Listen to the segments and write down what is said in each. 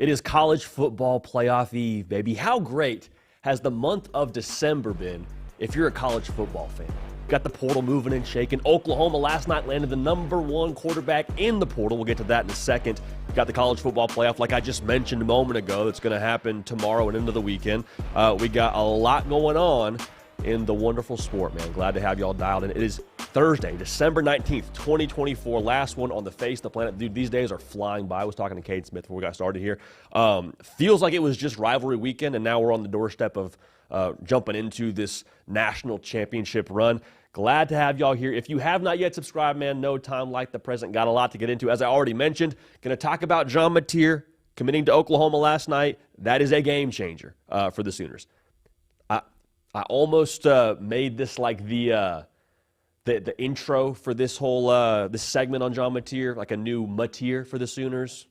It is college football playoff eve, baby. How great has the month of December been if you're a college football fan? Got the portal moving and shaking. Oklahoma last night landed the #1 quarterback in the portal. We'll get to that in a second. Got the college football playoff, like I just mentioned a moment ago, that's going to happen tomorrow and into the weekend. We got a lot going on in the wonderful sport, man. Glad to have y'all dialed in. It is Thursday, December 19th, 2024. Last one on the face of the planet. Dude, these days are flying by. I was talking to Kaiden Smith before we got started here. Feels like it was just rivalry weekend, and now we're on the doorstep of jumping into this national championship run. Glad to have y'all here. If you have not yet subscribed, man, no time like the present. Got a lot to get into. As I already mentioned, going to talk about John Mateer committing to Oklahoma last night. That is a game changer for the Sooners. I almost made this like the intro for this whole this segment on John Mateer, like a new Mateer for the Sooners.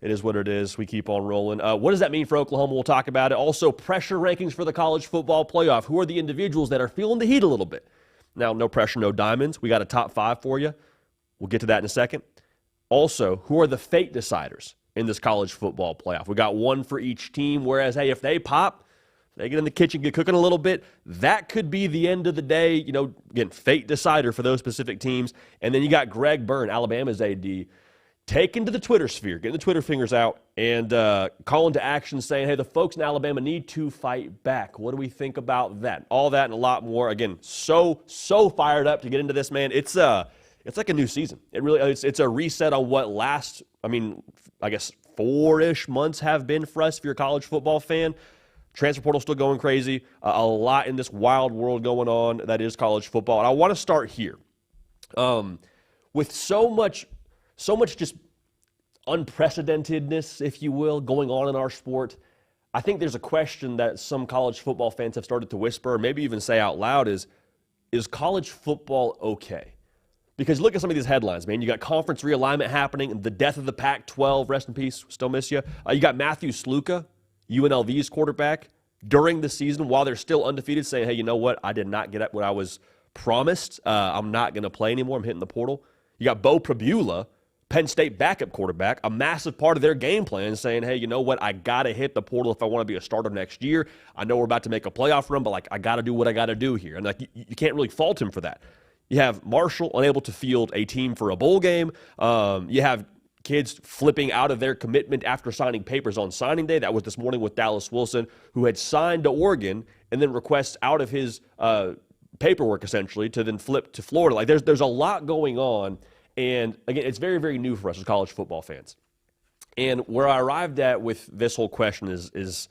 It is what it is. We keep on rolling. What does that mean for Oklahoma? We'll talk about it. Also, pressure rankings for the college football playoff. Who are the individuals that are feeling the heat a little bit? Now, no pressure, no diamonds. We got a top 5 for you. We'll get to that in a second. Also, who are the fate deciders in this college football playoff? We got one for each team, whereas, hey, if they pop, they get in the kitchen, get cooking a little bit, that could be the end of the day. You know, again, fate decider for those specific teams. And then you got Greg Byrne, Alabama's AD, taken to the Twitter sphere, getting the Twitter fingers out and calling to action saying, hey, the folks in Alabama need to fight back. What do we think about that? All that and a lot more. Again, so fired up to get into this, man. It's like a new season. It really it's a reset on what last, I guess 4-ish months have been for us if you're a college football fan. Transfer portal still going crazy. A lot in this wild world going on that is college football. And I want to start here. With so much just unprecedentedness, if you will, going on in our sport, I think there's a question that some college football fans have started to whisper, or maybe even say out loud, is college football okay? Because look at some of these headlines, man. You got conference realignment happening, the death of the Pac-12, rest in peace, still miss you. You got Matthew Sluka, UNLV's quarterback, during the season while they're still undefeated saying, hey, you know what? I did not get what I was promised. I'm not going to play anymore. I'm hitting the portal. You got Bo Prabula, Penn State backup quarterback, a massive part of their game plan saying, hey, you know what? I got to hit the portal if I want to be a starter next year. I know we're about to make a playoff run, but I got to do what I got to do here. And you can't really fault him for that. You have Marshall unable to field a team for a bowl game. You have kids flipping out of their commitment after signing papers on signing day. That was this morning with Dallas Wilson, who had signed to Oregon and then requests out of his paperwork, essentially, to then flip to Florida. Like, there's a lot going on. And, again, it's very, very new for us as college football fans. And where I arrived at with this whole question is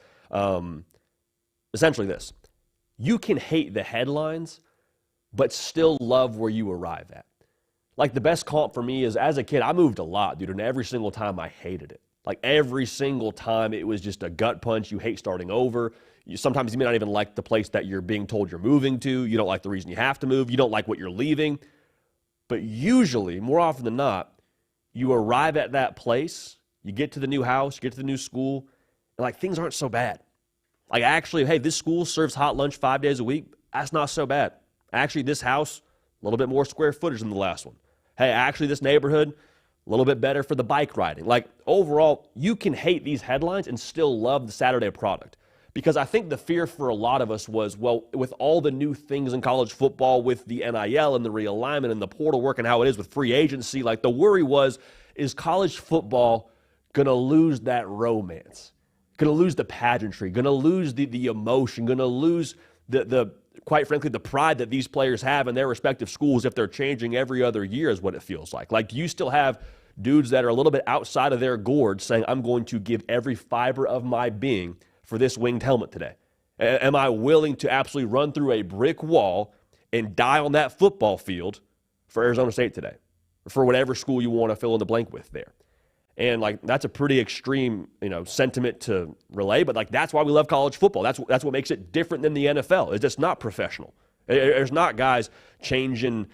essentially this. You can hate the headlines, but still love where you arrive at. Like, the best comp for me is, as a kid, I moved a lot, dude, and every single time I hated it. Like, every single time it was just a gut punch. You hate starting over. Sometimes you may not even like the place that you're being told you're moving to. You don't like the reason you have to move. You don't like what you're leaving. But usually, more often than not, you arrive at that place, you get to the new house, you get to the new school, and, like, things aren't so bad. Like, actually, hey, this school serves hot lunch 5 days a week. That's not so bad. Actually, this house, a little bit more square footage than the last one. Hey, actually, this neighborhood, a little bit better for the bike riding. Like, overall, you can hate these headlines and still love the Saturday product. Because I think the fear for a lot of us was, well, with all the new things in college football, with the NIL and the realignment and the portal work and how it is with free agency, like, the worry was, is college football going to lose that romance? Going to lose the pageantry? Going to lose the emotion? Going to lose the quite frankly, the pride that these players have in their respective schools if they're changing every other year is what it feels like. Like, do you still have dudes that are a little bit outside of their gorge saying, I'm going to give every fiber of my being for this winged helmet today? Am I willing to absolutely run through a brick wall and die on that football field for Arizona State today? Or for whatever school you want to fill in the blank with there. And, like, that's a pretty extreme, sentiment to relay, but, like, that's why we love college football. That's what makes it different than the NFL. It's just not professional. There's not guys changing,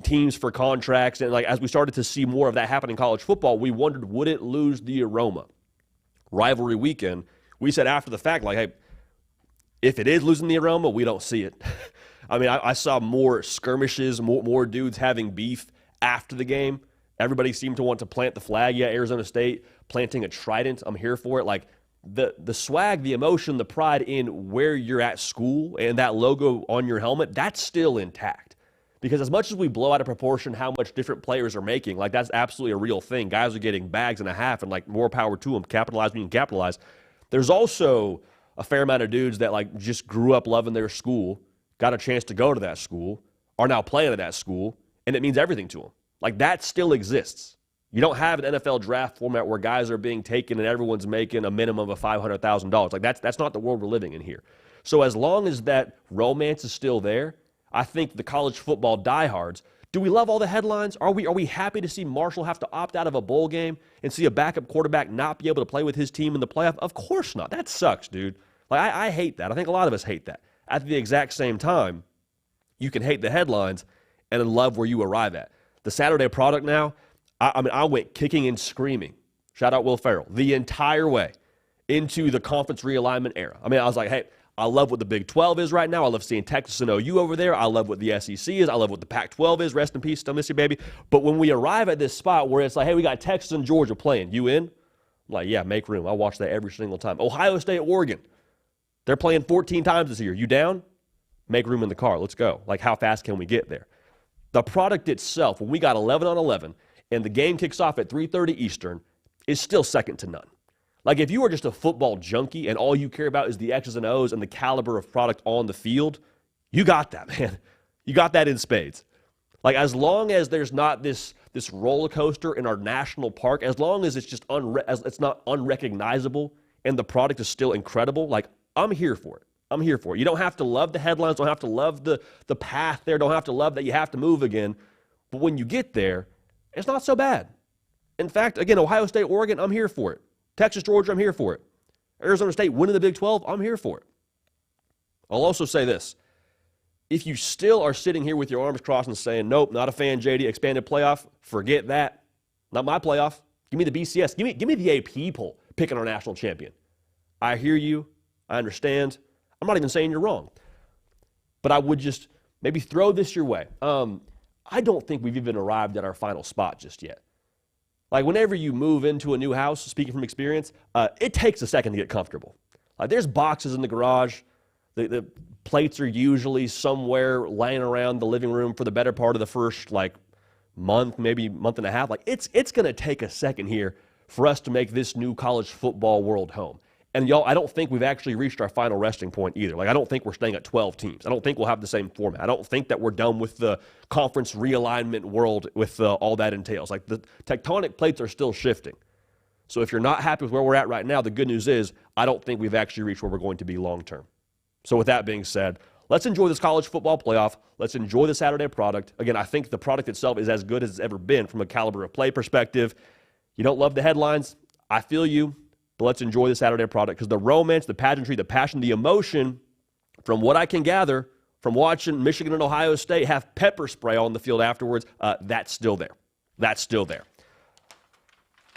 teams for contracts. And, like, as we started to see more of that happen in college football, we wondered, would it lose the aroma? Rivalry weekend, we said after the fact, like, hey, if it is losing the aroma, we don't see it. I saw more skirmishes, more dudes having beef after the game Everybody seemed to want to plant the flag. Yeah, Arizona State planting a trident. I'm here for it. Like the swag, the emotion, the pride in where you're at school and that logo on your helmet, that's still intact. Because as much as we blow out of proportion how much different players are making, like that's absolutely a real thing. Guys are getting bags and a half, and like more power to them. Capitalize when you can capitalize. There's also a fair amount of dudes that like just grew up loving their school, got a chance to go to that school, are now playing at that school, and it means everything to them. Like that still exists. You don't have an NFL draft format where guys are being taken and everyone's making a minimum of $500,000. Like that's not the world we're living in here. So as long as that romance is still there, I think the college football diehards, do we love all the headlines? Are we happy to see Marshall have to opt out of a bowl game and see a backup quarterback not be able to play with his team in the playoff? Of course not. That sucks, dude. Like I hate that. I think a lot of us hate that. At the exact same time, you can hate the headlines and then love where you arrive at. The Saturday product now, I went kicking and screaming. Shout out Will Ferrell. The entire way into the conference realignment era. I mean, I was like, hey, I love what the Big 12 is right now. I love seeing Texas and OU over there. I love what the SEC is. I love what the Pac-12 is. Rest in peace. Still miss you, baby. But when we arrive at this spot where it's like, hey, we got Texas and Georgia playing. You in? I'm like, yeah, make room. I watch that every single time. Ohio State, Oregon. They're playing 14 times this year. You down? Make room in the car. Let's go. Like, how fast can we get there? The product itself, when we got 11 on 11 and the game kicks off at 3:30 Eastern, is still second to none. Like, if you are just a football junkie and all you care about is the X's and O's and the caliber of product on the field, you got that, man. You got that in spades. Like, as long as there's not this roller coaster in our national park, as long as it's just it's not unrecognizable and the product is still incredible, like, I'm here for it. I'm here for it. You don't have to love the headlines, don't have to love the path there, don't have to love that you have to move again. But when you get there, it's not so bad. In fact, again, Ohio State, Oregon, I'm here for it. Texas, Georgia, I'm here for it. Arizona State winning the Big 12, I'm here for it. I'll also say this. If you still are sitting here with your arms crossed and saying, nope, not a fan, JD, expanded playoff, forget that. Not my playoff. Give me the BCS. Give me the AP poll picking our national champion. I hear you. I understand. I'm not even saying you're wrong. But I would just maybe throw this your way. I don't think we've even arrived at our final spot just yet. Like, whenever you move into a new house, speaking from experience, it takes a second to get comfortable. Like, there's boxes in the garage. The plates are usually somewhere laying around the living room for the better part of the first, like, month, maybe month and a half. Like, it's going to take a second here for us to make this new college football world home. And, y'all, I don't think we've actually reached our final resting point either. Like, I don't think we're staying at 12 teams. I don't think we'll have the same format. I don't think that we're done with the conference realignment world with all that entails. Like, the tectonic plates are still shifting. So if you're not happy with where we're at right now, the good news is I don't think we've actually reached where we're going to be long term. So with that being said, let's enjoy this college football playoff. Let's enjoy the Saturday product. Again, I think the product itself is as good as it's ever been from a caliber of play perspective. You don't love the headlines. I feel you. But let's enjoy the Saturday product because the romance, the pageantry, the passion, the emotion, from what I can gather from watching Michigan and Ohio State have pepper spray on the field afterwards, that's still there. That's still there.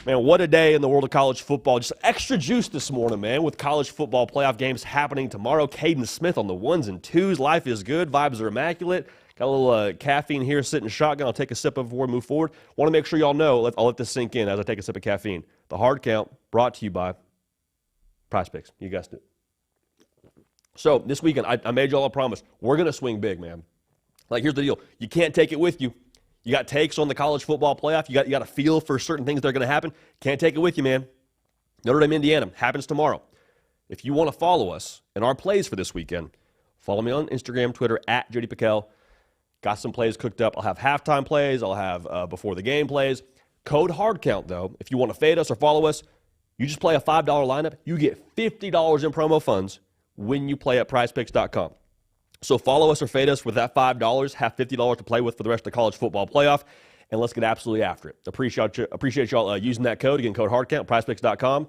Man, what a day in the world of college football. Just extra juice this morning, man, with college football playoff games happening tomorrow. Kaiden Smith on the 1s and 2s. Life is good. Vibes are immaculate. Got a little caffeine here sitting shotgun. I'll take a sip before we move forward. Want to make sure y'all know, I'll let this sink in as I take a sip of caffeine. The hard count brought to you by Prize Picks. You guessed it. So this weekend, I made y'all a promise. We're going to swing big, man. Like, here's the deal. You can't take it with you. You got takes on the college football playoff. You got a feel for certain things that are going to happen. Can't take it with you, man. Notre Dame, Indiana, happens tomorrow. If you want to follow us in our plays for this weekend, follow me on Instagram, Twitter, at JD PicKell. Got some plays cooked up. I'll have halftime plays. I'll have before the game plays. Code HARDCOUNT, though. If you want to fade us or follow us, you just play a $5 lineup. You get $50 in promo funds when you play at prizepicks.com. So follow us or fade us with that $5. Have $50 to play with for the rest of the college football playoff, and let's get absolutely after it. Appreciate y'all using that code. Again, code HARDCOUNT, prizepicks.com.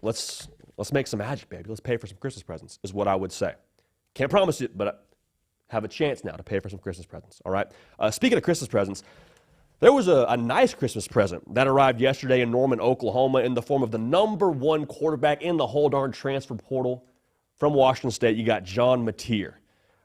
Let's make some magic, baby. Let's pay for some Christmas presents is what I would say. Can't promise it, but have a chance now to pay for some Christmas presents, all right? Speaking of Christmas presents, there was a nice Christmas present that arrived yesterday in Norman, Oklahoma in the form of the #1 quarterback in the whole darn transfer portal from Washington State. You got John Mateer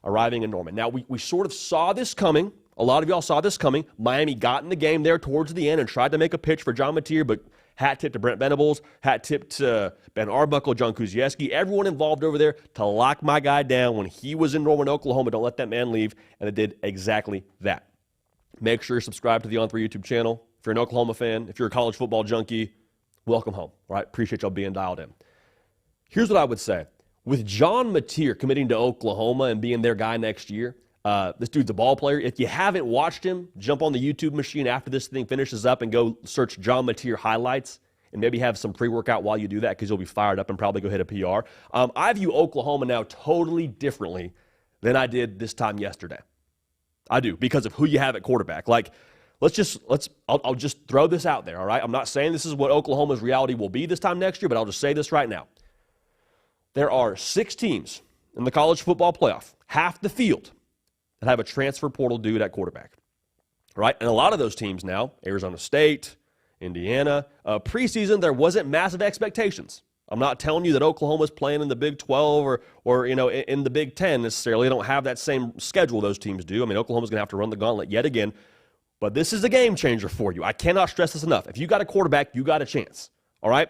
arriving in Norman. Now, we sort of saw this coming A lot of y'all saw this coming. Miami got in the game there towards the end and tried to make a pitch for John Mateer, but hat tip to Brent Venables, hat tip to Ben Arbuckle, John Kuzieski, everyone involved over there to lock my guy down when he was in Norman, Oklahoma. Don't let that man leave, and it did exactly that. Make sure you're subscribed to the On3 YouTube channel. If you're an Oklahoma fan, if you're a college football junkie, welcome home. All right, appreciate y'all being dialed in. Here's what I would say. With John Mateer committing to Oklahoma and being their guy next year, this dude's a ball player. If you haven't watched him, jump on the YouTube machine after this thing finishes up and go search John Mateer highlights and maybe have some pre-workout while you do that because you'll be fired up and probably go hit a PR. I view Oklahoma now totally differently than I did this time yesterday. I do, because of who you have at quarterback. Like, I'll just throw this out there, all right? I'm not saying this is what Oklahoma's reality will be this time next year, but I'll just say this right now. There are 6 teams in the college football playoff, half the field, that have a transfer portal dude at quarterback, right? And a lot of those teams now, Arizona State, Indiana, preseason, there wasn't massive expectations. I'm not telling you that Oklahoma's playing in the Big 12 or in the Big 10 necessarily. They don't have that same schedule those teams do. I mean, Oklahoma's going to have to run the gauntlet yet again. But this is a game changer for you. I cannot stress this enough. If you got a quarterback, you got a chance, all right?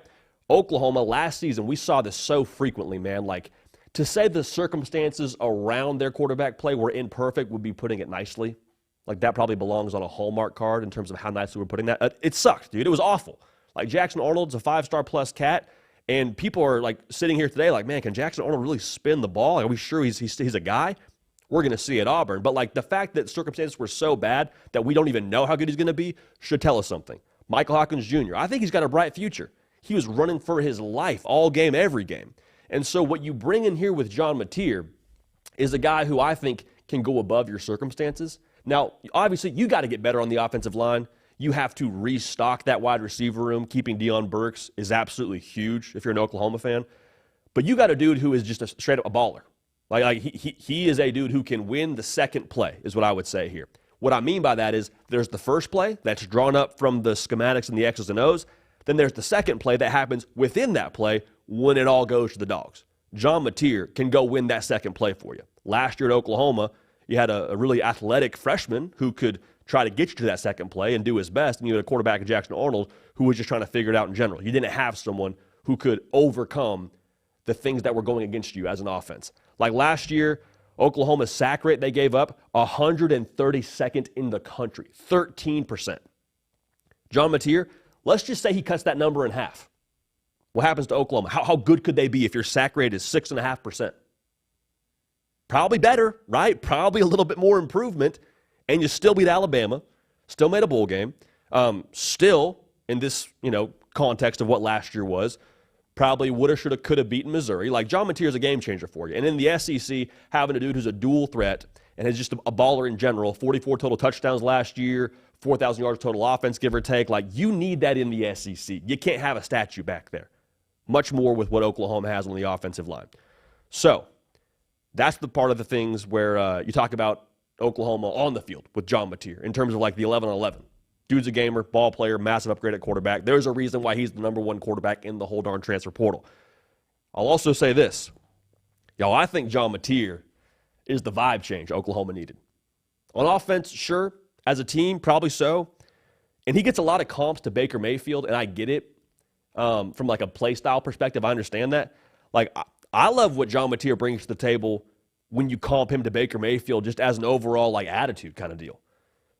Oklahoma, last season, we saw this so frequently, man. Like, to say the circumstances around their quarterback play were imperfect would be putting it nicely. Like, that probably belongs on a Hallmark card in terms of how nicely we're putting that. It sucked, dude. It was awful. Like, Jackson Arnold's a 5-star plus cat. And people are, like, sitting here today like, man, can Jackson Arnold really spin the ball? Are we sure he's a guy? We're going to see at Auburn. But, like, the fact that circumstances were so bad that we don't even know how good he's going to be should tell us something. Michael Hawkins Jr., I think he's got a bright future. He was running for his life all game, every game. And so what you bring in here with John Mateer is a guy who I think can go above your circumstances. Now, obviously, you got to get better on the offensive line. You have to restock that wide receiver room. Keeping Deion Burks is absolutely huge if you're an Oklahoma fan. But you got a dude who is just straight up a baller. Like he is a dude who can win the second play, is what I would say here. What I mean by that is there's the first play that's drawn up from the schematics and the X's and O's. Then there's the second play that happens within that play when it all goes to the dogs. John Mateer can go win that second play for you. Last year at Oklahoma, you had a really athletic freshman who could try to get you to that second play and do his best, and you had a quarterback in Jackson Arnold who was just trying to figure it out in general. You didn't have someone who could overcome the things that were going against you as an offense. Like last year, Oklahoma's sack rate they gave up, 132nd in the country, 13%. John Mateer, let's just say he cuts that number in half. What happens to Oklahoma? How good could they be if your sack rate is 6.5%? Probably better, right? Probably a little bit more improvement. And you still beat Alabama, still made a bowl game, still in this, context of what last year was, probably woulda, shoulda, coulda beaten Missouri. Like, John Mateer is a game changer for you. And in the SEC, having a dude who's a dual threat and is just a baller in general, 44 total touchdowns last year, 4,000 yards total offense, give or take. Like, you need that in the SEC. You can't have a statue back there. Much more with what Oklahoma has on the offensive line. So, that's the part of the things where you talk about Oklahoma on the field with John Mateer in terms of like the 11-on-11. Dude's a gamer, ball player, massive upgrade at quarterback. There's a reason why he's the number 1 quarterback in the whole darn transfer portal. I'll also say this. I think John Mateer is the vibe change Oklahoma needed. On offense, sure. As a team, probably so. And he gets a lot of comps to Baker Mayfield, and I get it. From like a play style perspective, I understand that. Like, I love what John Mateer brings to the table when you comp him to Baker Mayfield just as an overall like attitude kind of deal.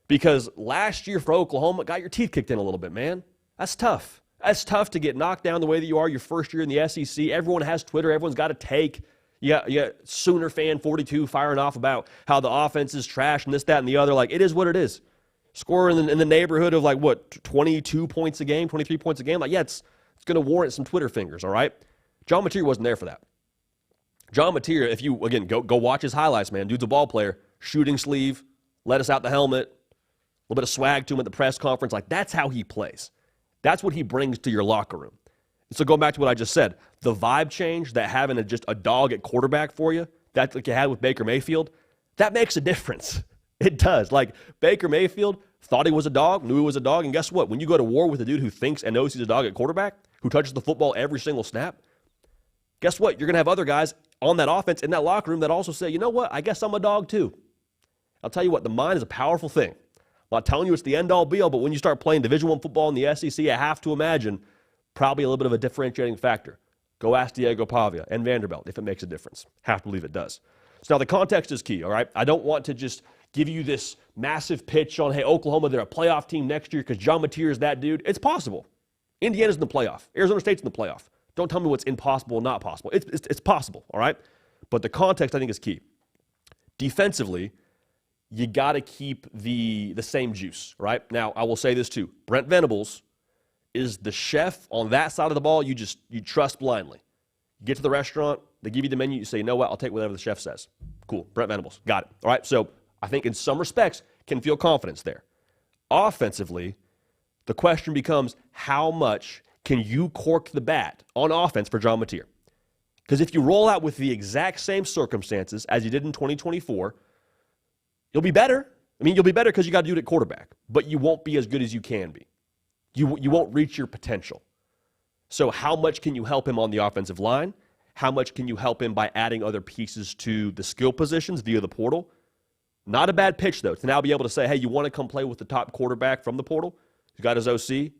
Because last year for Oklahoma, got your teeth kicked in a little bit, man. That's tough. That's tough to get knocked down the way that you are your first year in the SEC. Everyone has Twitter. Everyone's got a take. You got Sooner fan 42 firing off about how the offense is trash and this, that, and the other. Like, it is what it is. Scoring in the neighborhood of, 22 points a game, 23 points a game. Like, yeah, it's going to warrant some Twitter fingers, all right? John Mateer wasn't there for that. John Mateer, if you, again, go watch his highlights, man. Dude's a ball player. Shooting sleeve, let us out the helmet, a little bit of swag to him at the press conference. Like, that's how he plays. That's what he brings to your locker room. And so going back to what I just said, the vibe change that having just a dog at quarterback for you, that's like you had with Baker Mayfield, that makes a difference. It does. Like, Baker Mayfield thought he was a dog, knew he was a dog, and guess what? When you go to war with a dude who thinks and knows he's a dog at quarterback, who touches the football every single snap, guess what? You're going to have other guys on that offense in that locker room that also say, you know what? I guess I'm a dog too. I'll tell you what, the mind is a powerful thing. I'm not telling you it's the end-all, be-all, but when you start playing Division I football in the SEC, I have to imagine probably a little bit of a differentiating factor. Go ask Diego Pavia and Vanderbilt if it makes a difference. Have to believe it does. So now the context is key, all right? I don't want to just give you this massive pitch on, hey, Oklahoma, they're a playoff team next year because John Mateer is that dude. It's possible. Indiana's in the playoff. Arizona State's in the playoff. Don't tell me what's impossible or not possible. It's possible, all right? But the context, I think, is key. Defensively, you got to keep the same juice, right? Now, I will say this too. Brent Venables is the chef on that side of the ball you trust blindly. You get to the restaurant, they give you the menu, you say, you know what, I'll take whatever the chef says. Cool, Brent Venables, got it. All right, so I think in some respects can feel confidence there. Offensively, the question becomes how much can you cork the bat on offense for John Mateer? Because if you roll out with the exact same circumstances as you did in 2024, you'll be better. I mean, you'll be better because you got to do it at quarterback, but you won't be as good as you can be. You won't reach your potential. So how much can you help him on the offensive line? How much can you help him by adding other pieces to the skill positions via the portal? Not a bad pitch, though, to now be able to say, hey, you want to come play with the top quarterback from the portal? He's got his OC.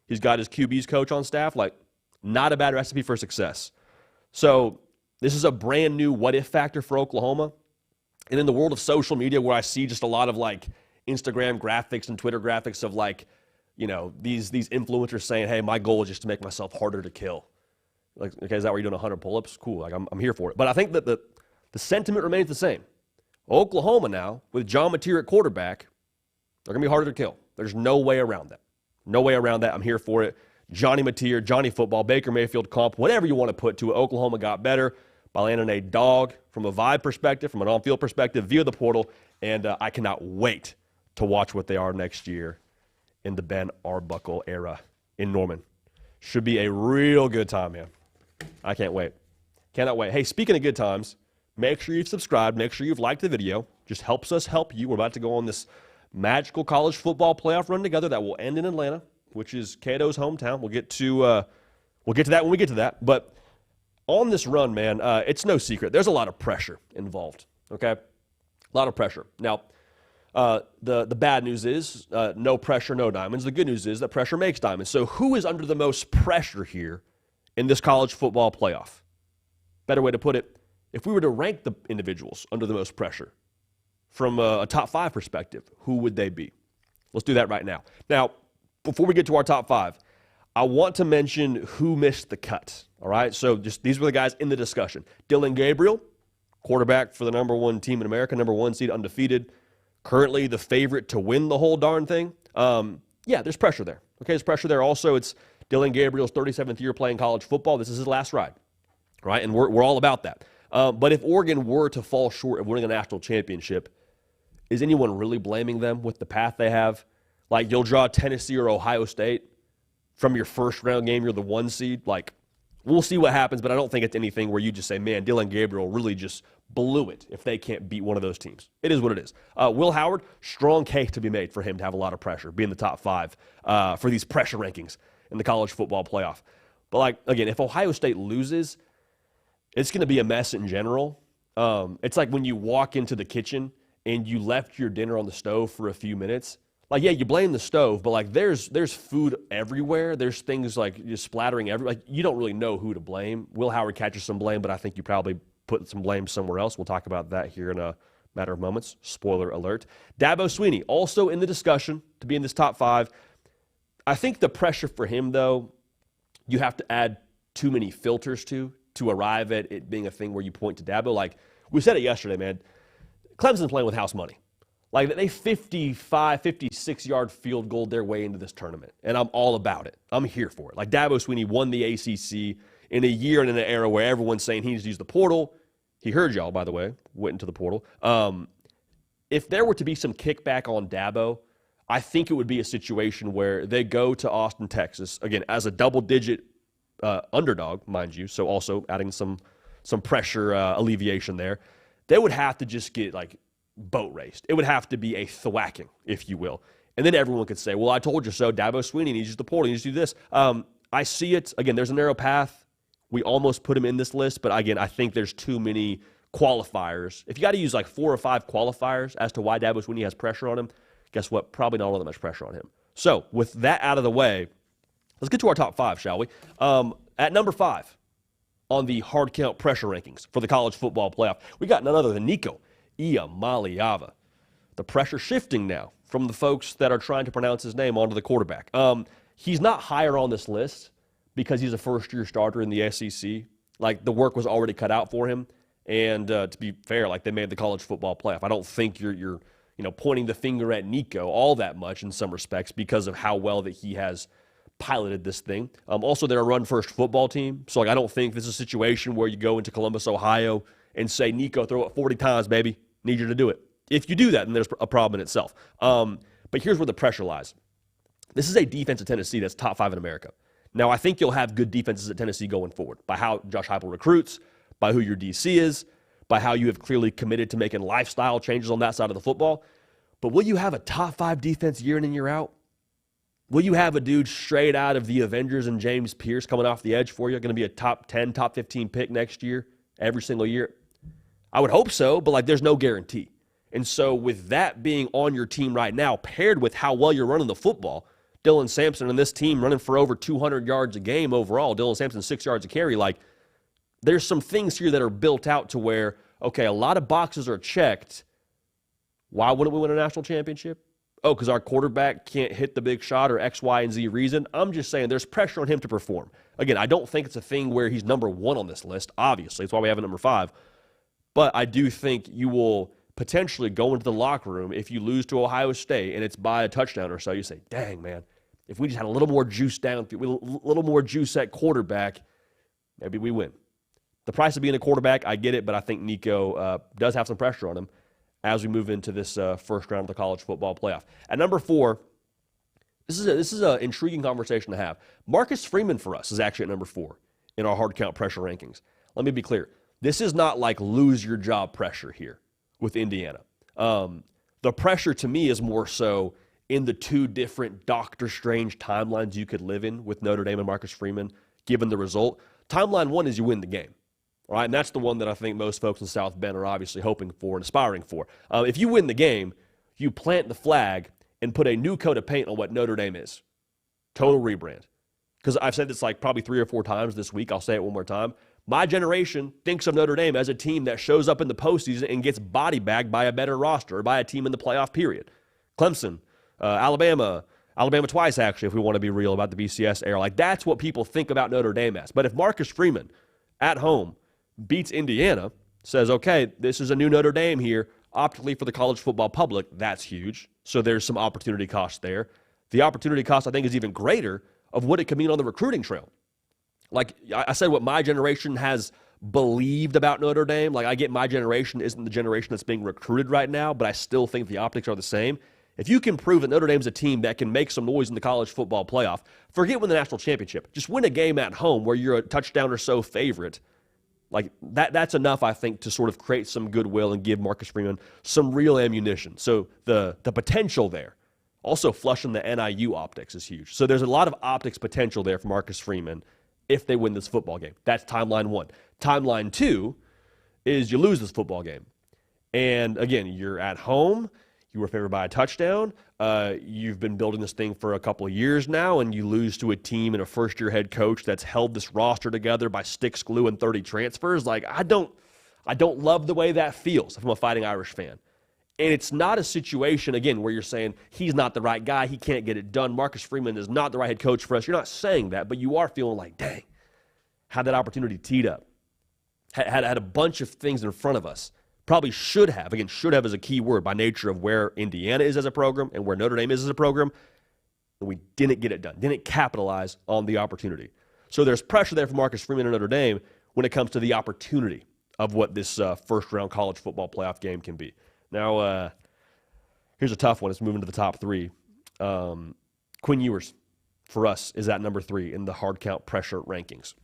He's got his QB's coach on staff. Like, not a bad recipe for success. So this is a brand new what-if factor for Oklahoma. And in the world of social media where I see just a lot of, like, Instagram graphics and Twitter graphics of, like, you know, these influencers saying, hey, my goal is just to make myself harder to kill. Like, okay, is that where you're doing 100 pull-ups? Cool, like, I'm here for it. But I think that the sentiment remains the same. Oklahoma now, with John Mateer at quarterback, they're going to be harder to kill. There's no way around that. No way around that. I'm here for it. Johnny Mateer, Johnny Football, Baker Mayfield comp, whatever you want to put to it. Oklahoma got better by landing a dog from a vibe perspective, from an on-field perspective, via the portal, and I cannot wait to watch what they are next year in the Ben Arbuckle era in Norman. Should be a real good time, man. I can't wait. Cannot wait. Hey, speaking of good times, make sure you've subscribed. Make sure you've liked the video. Just helps us help you. We're about to go on this magical college football playoff run together that will end in Atlanta, which is Cato's hometown. We'll get to that when we get to that. But on this run, man, it's no secret. There's a lot of pressure involved, okay? A lot of pressure. Now, the bad news is no pressure, no diamonds. The good news is that pressure makes diamonds. So who is under the most pressure here in this college football playoff? Better way to put it, if we were to rank the individuals under the most pressure from a top five perspective, who would they be? Let's do that right now. Now, before we get to our top five, I want to mention who missed the cut, all right? So just these were the guys in the discussion. Dillon Gabriel, quarterback for the number one team in America, number one seed, undefeated, currently the favorite to win the whole darn thing. Yeah, there's pressure there. Okay, there's pressure there. Also, it's Dillon Gabriel's 37th year playing college football. This is his last ride, right? And we're all about that. But if Oregon were to fall short of winning a national championship, is anyone really blaming them with the path they have? Like, you'll draw Tennessee or Ohio State from your first round game, you're the one seed. Like, we'll see what happens, but I don't think it's anything where you just say, man, Dillon Gabriel really just blew it if they can't beat one of those teams. It is what it is. Will Howard, strong case to be made for him to have a lot of pressure, be in the top five for these pressure rankings in the college football playoff. But, like, again, if Ohio State loses, it's going to be a mess in general. It's like when you walk into the kitchen and you left your dinner on the stove for a few minutes. Like, yeah, you blame the stove, but, like, there's food everywhere. There's things, like, just splattering everywhere. Like, you don't really know who to blame. Will Howard catches some blame, but I think you probably put some blame somewhere else. We'll talk about that here in a matter of moments. Spoiler alert. Dabo Swinney, also in the discussion to be in this top five. I think the pressure for him, though, you have to add too many filters to arrive at it being a thing where you point to Dabo. Like, we said it yesterday, man. Clemson's playing with house money. Like, they 55, 56-yard field goal their way into this tournament, and I'm all about it. I'm here for it. Like, Dabo Swinney won the ACC in a year and in an era where everyone's saying he needs to use the portal. He heard y'all, by the way, went into the portal. If there were to be some kickback on Dabo, I think it would be a situation where they go to Austin, Texas, again, as a double-digit underdog, mind you, so also adding some pressure alleviation there. They would have to just get, like, boat raced. It would have to be a thwacking, if you will. And then everyone could say, well, I told you so. Dabo Swinney needs to use the portal. He needs to do this. I see it. Again, there's a narrow path. We almost put him in this list. But, again, I think there's too many qualifiers, if you got to use like 4 or 5 qualifiers as to why Dabo Swinney has pressure on him, guess what? Probably not all that much pressure on him. So with that out of the way, let's get to our top 5, shall we? At number 5 on the hard count pressure rankings for the college football playoff, we got none other than Nico Iamaleava. The pressure shifting now from the folks that are trying to pronounce his name onto the quarterback. He's not higher on this list because he's a first-year starter in the SEC. Like, the work was already cut out for him. And to be fair, like, they made the college football playoff. I don't think you're pointing the finger at Nico all that much in some respects because of how well that he has piloted this thing. Also, they're a run-first football team. So, like, I don't think this is a situation where you go into Columbus, Ohio, and say, Nico, throw it 40 times, baby. Need you to do it. If you do that, then there's a problem in itself. But here's where the pressure lies. This is a defense at Tennessee that's top 5 in America. Now, I think you'll have good defenses at Tennessee going forward by how Josh Heupel recruits, by who your DC is, by how you have clearly committed to making lifestyle changes on that side of the football. But will you have a top 5 defense year in and year out? Will you have a dude straight out of the Avengers and James Pierce coming off the edge for you, going to be a top 10, top 15 pick next year, every single year? I would hope so, but like there's no guarantee. And so with that being on your team right now, paired with how well you're running the football, Dylan Sampson and this team running for over 200 yards a game overall, Dylan Sampson 6 yards a carry, like there's some things here that are built out to where, okay, a lot of boxes are checked. Why wouldn't we win a national championship? Oh, because our quarterback can't hit the big shot or X, Y, and Z reason. I'm just saying there's pressure on him to perform. Again, I don't think it's a thing where he's number 1 on this list, obviously. That's why we have a number 5. But I do think you will potentially go into the locker room if you lose to Ohio State and it's by a touchdown or so. You say, dang, man, if we just had a little more juice down, a little more juice at quarterback, maybe we win. The price of being a quarterback, I get it, but I think Nico does have some pressure on him as we move into this first round of the college football playoff. At number 4, this is an intriguing conversation to have. Marcus Freeman for us is actually at number 4 in our hard count pressure rankings. Let me be clear. This is not like lose your job pressure here with Indiana. The pressure to me is more so in the 2 different Doctor Strange timelines you could live in with Notre Dame and Marcus Freeman, given the result. Timeline 1 is you win the game. All right, and that's the one that I think most folks in South Bend are obviously hoping for and aspiring for. If you win the game, you plant the flag and put a new coat of paint on what Notre Dame is. Total rebrand. Because I've said this like probably 3 or 4 times this week. I'll say it one more time. My generation thinks of Notre Dame as a team that shows up in the postseason and gets body bagged by a better roster or by a team in the playoff period. Clemson, Alabama twice actually, if we want to be real about the BCS era. Like that's what people think about Notre Dame as. But if Marcus Freeman at home beats Indiana, says, okay, this is a new Notre Dame here, optically for the college football public, that's huge. So there's some opportunity cost there. The opportunity cost, I think, is even greater of what it could mean on the recruiting trail. Like I said, what my generation has believed about Notre Dame, like I get my generation isn't the generation that's being recruited right now, but I still think the optics are the same. If you can prove that Notre Dame's a team that can make some noise in the college football playoff, forget win the national championship. Just win a game at home where you're a touchdown or so favorite. Like that's enough, I think, to sort of create some goodwill and give Marcus Freeman some real ammunition. So the potential there. Also flushing the NIU optics is huge. So there's a lot of optics potential there for Marcus Freeman if they win this football game. That's timeline 1. Timeline 2 is you lose this football game. And again, you're at home. You were favored by a touchdown. You've been building this thing for a couple of years now, and you lose to a team and a first-year head coach that's held this roster together by sticks, glue, and 30 transfers. Like, I don't love the way that feels if I'm a Fighting Irish fan. And it's not a situation, again, where you're saying he's not the right guy, he can't get it done, Marcus Freeman is not the right head coach for us. You're not saying that, but you are feeling like, dang, had that opportunity teed up. Had a bunch of things in front of us. Probably should have. Again, should have is a key word by nature of where Indiana is as a program and where Notre Dame is as a program. And we didn't get it done. Didn't capitalize on the opportunity. So there's pressure there for Marcus Freeman and Notre Dame when it comes to the opportunity of what this first-round college football playoff game can be. Now, here's a tough one. Let's move into the top 3. Quinn Ewers, for us, is at number 3 in the hard count pressure rankings.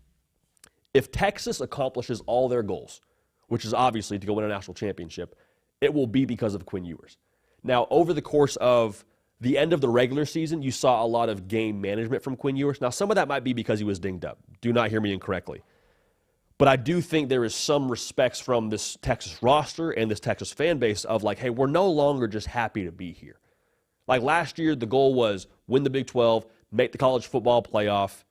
If Texas accomplishes all their goals, which is obviously to go win a national championship, it will be because of Quinn Ewers. Now, over the course of the end of the regular season, you saw a lot of game management from Quinn Ewers. Now, some of that might be because he was dinged up. Do not hear me incorrectly. But I do think there is some respects from this Texas roster and this Texas fan base of like, hey, we're no longer just happy to be here. Like last year, the goal was win the Big 12, make the college football playoff,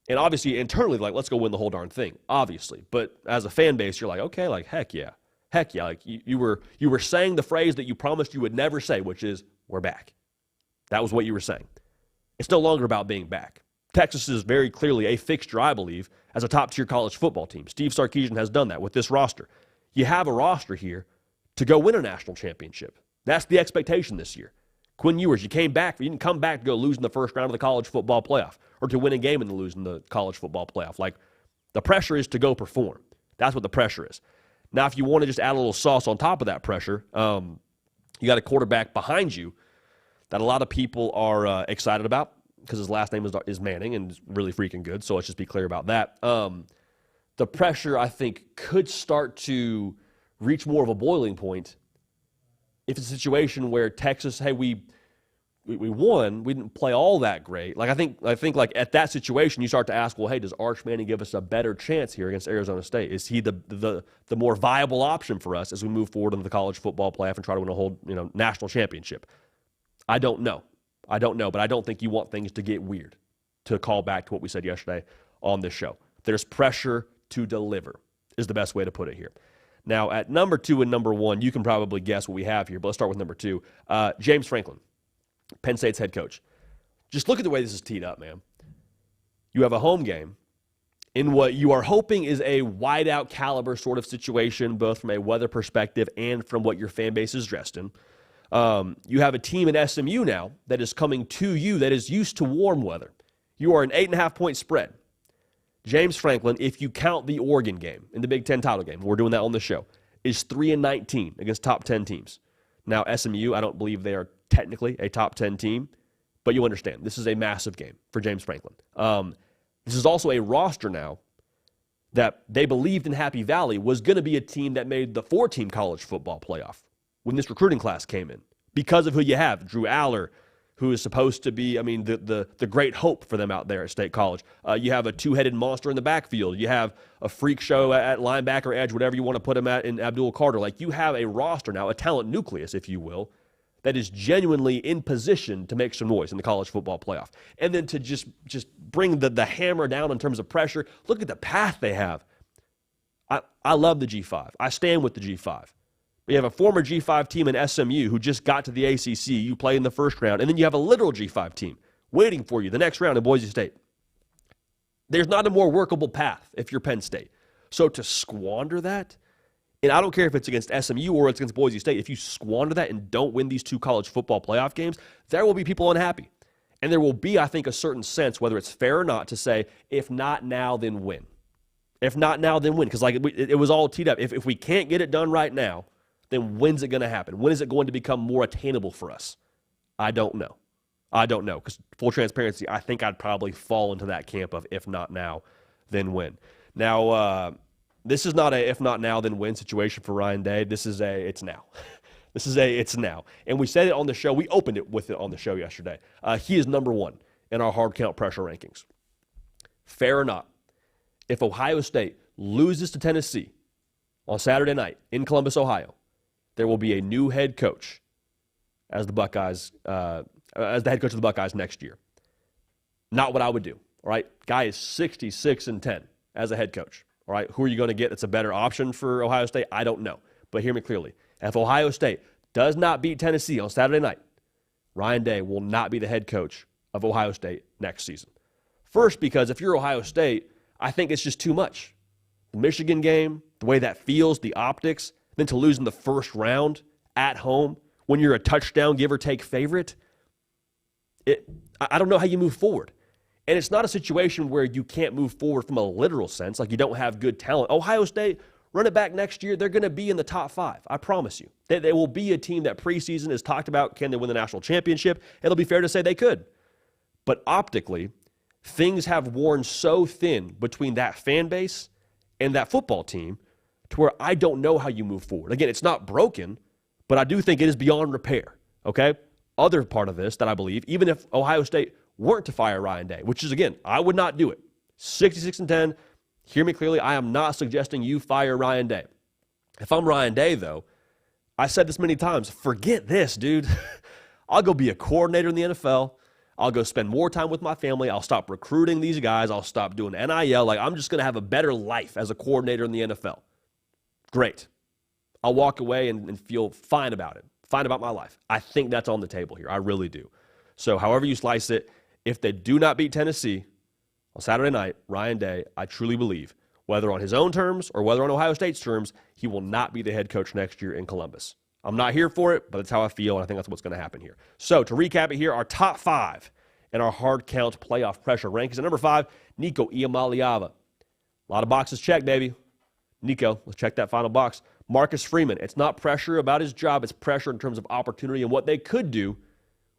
and obviously internally, like, let's go win the whole darn thing, obviously. But as a fan base, you're like, okay, like, heck yeah. Heck yeah. Like you were saying the phrase that you promised you would never say, which is, we're back. That was what you were saying. It's no longer about being back. Texas is very clearly a fixture, I believe, as a top-tier college football team. Steve Sarkisian has done that with this roster. You have a roster here to go win a national championship. That's the expectation this year. Quinn Ewers, you didn't come back to go lose in the first round of the college football playoff or to win a game and to lose in the college football playoff. Like, the pressure is to go perform. That's what the pressure is. Now, if you want to just add a little sauce on top of that pressure, you got a quarterback behind you that a lot of people are excited about because his last name is Manning and is really freaking good, so let's just be clear about that. The pressure, I think, could start to reach more of a boiling point if it's a situation where Texas, hey, we won, we didn't play all that great. Like I think like at that situation, you start to ask, well, hey, does Arch Manning give us a better chance here against Arizona State? Is he the more viable option for us as we move forward into the college football playoff and try to win a whole national championship? I don't know, but I don't think you want things to get weird. To call back to what we said yesterday on this show, there's pressure to deliver is the best way to put it here. Now, at number 2 and number 1, you can probably guess what we have here, but let's start with number 2. James Franklin, Penn State's head coach. Just look at the way this is teed up, man. You have a home game in what you are hoping is a whiteout caliber sort of situation, both from a weather perspective and from what your fan base is dressed in. You have a team in SMU now that is coming to you that is used to warm weather. You are an 8.5-point spread. James Franklin, if you count the Oregon game in the Big Ten title game, we're doing that on the show, is 3-19 against top 10 teams. Now, SMU, I don't believe they are technically a top 10 team, but you understand, this is a massive game for James Franklin. This is also a roster now that they believed in Happy Valley was going to be a team that made the 4-team college football playoff when this recruiting class came in because of who you have, Drew Aller, who is supposed to be, the great hope for them out there at State College. You have a two-headed monster in the backfield. You have a freak show at linebacker, edge, whatever you want to put him at in Abdul Carter. Like, you have a roster now, a talent nucleus, if you will, that is genuinely in position to make some noise in the college football playoff. And then to just bring the hammer down in terms of pressure, look at the path they have. I love the G5. I stand with the G5. You have a former G5 team in SMU who just got to the ACC. You play in the first round. And then you have a literal G5 team waiting for you the next round in Boise State. There's not a more workable path if you're Penn State. So to squander that, and I don't care if it's against SMU or it's against Boise State, if you squander that and don't win these 2 college football playoff games, there will be people unhappy. And there will be, I think, a certain sense, whether it's fair or not, to say, if not now, then when? If not now, then when? Because it was all teed up. If we can't get it done right now, then when's it going to happen? When is it going to become more attainable for us? I don't know. Because full transparency, I think I'd probably fall into that camp of if not now, then when. Now, this is not a if not now, then when situation for Ryan Day. This is a it's now. This is a it's now. And we said it on the show. We opened it with it on the show yesterday. He is number 1 in our hard count pressure rankings. Fair or not, if Ohio State loses to Tennessee on Saturday night in Columbus, Ohio, there will be a new head coach as the Buckeyes, as the head coach of the Buckeyes next year. Not what I would do. All right, guy is 66-10 as a head coach. All right, who are you going to get that's a better option for Ohio State? I don't know, but hear me clearly. If Ohio State does not beat Tennessee on Saturday night, Ryan Day will not be the head coach of Ohio State next season. First, because if you're Ohio State, I think it's just too much. The Michigan game, the way that feels, the optics. Then to lose in the first round at home when you're a touchdown give or take favorite, I don't know how you move forward. And it's not a situation where you can't move forward from a literal sense, like you don't have good talent. Ohio State, run it back next year, they're going to be in the top 5. I promise you. They will be a team that preseason is talked about. Can they win the national championship? It'll be fair to say they could. But optically, things have worn so thin between that fan base and that football team to where I don't know how you move forward. Again, it's not broken, but I do think it is beyond repair, okay? Other part of this that I believe, even if Ohio State weren't to fire Ryan Day, which is, again, I would not do it. 66-10, Hear me clearly. I am not suggesting you fire Ryan Day. If I'm Ryan Day, though, I said this many times, forget this, dude. I'll go be a coordinator in the NFL. I'll go spend more time with my family. I'll stop recruiting these guys. I'll stop doing NIL. Like, I'm just going to have a better life as a coordinator in the NFL. Great. I'll walk away and feel fine about it, fine about my life. I think that's on the table here. I really do. So however you slice it, if they do not beat Tennessee on Saturday night, Ryan Day, I truly believe, whether on his own terms or whether on Ohio State's terms, he will not be the head coach next year in Columbus. I'm not here for it, but it's how I feel, and I think that's what's going to happen here. So to recap it here, our top 5 in our hard count playoff pressure rankings. At number 5, Nico Iamaleava. A lot of boxes checked, baby. Nico, let's check that final box. Marcus Freeman. It's not pressure about his job. It's pressure in terms of opportunity and what they could do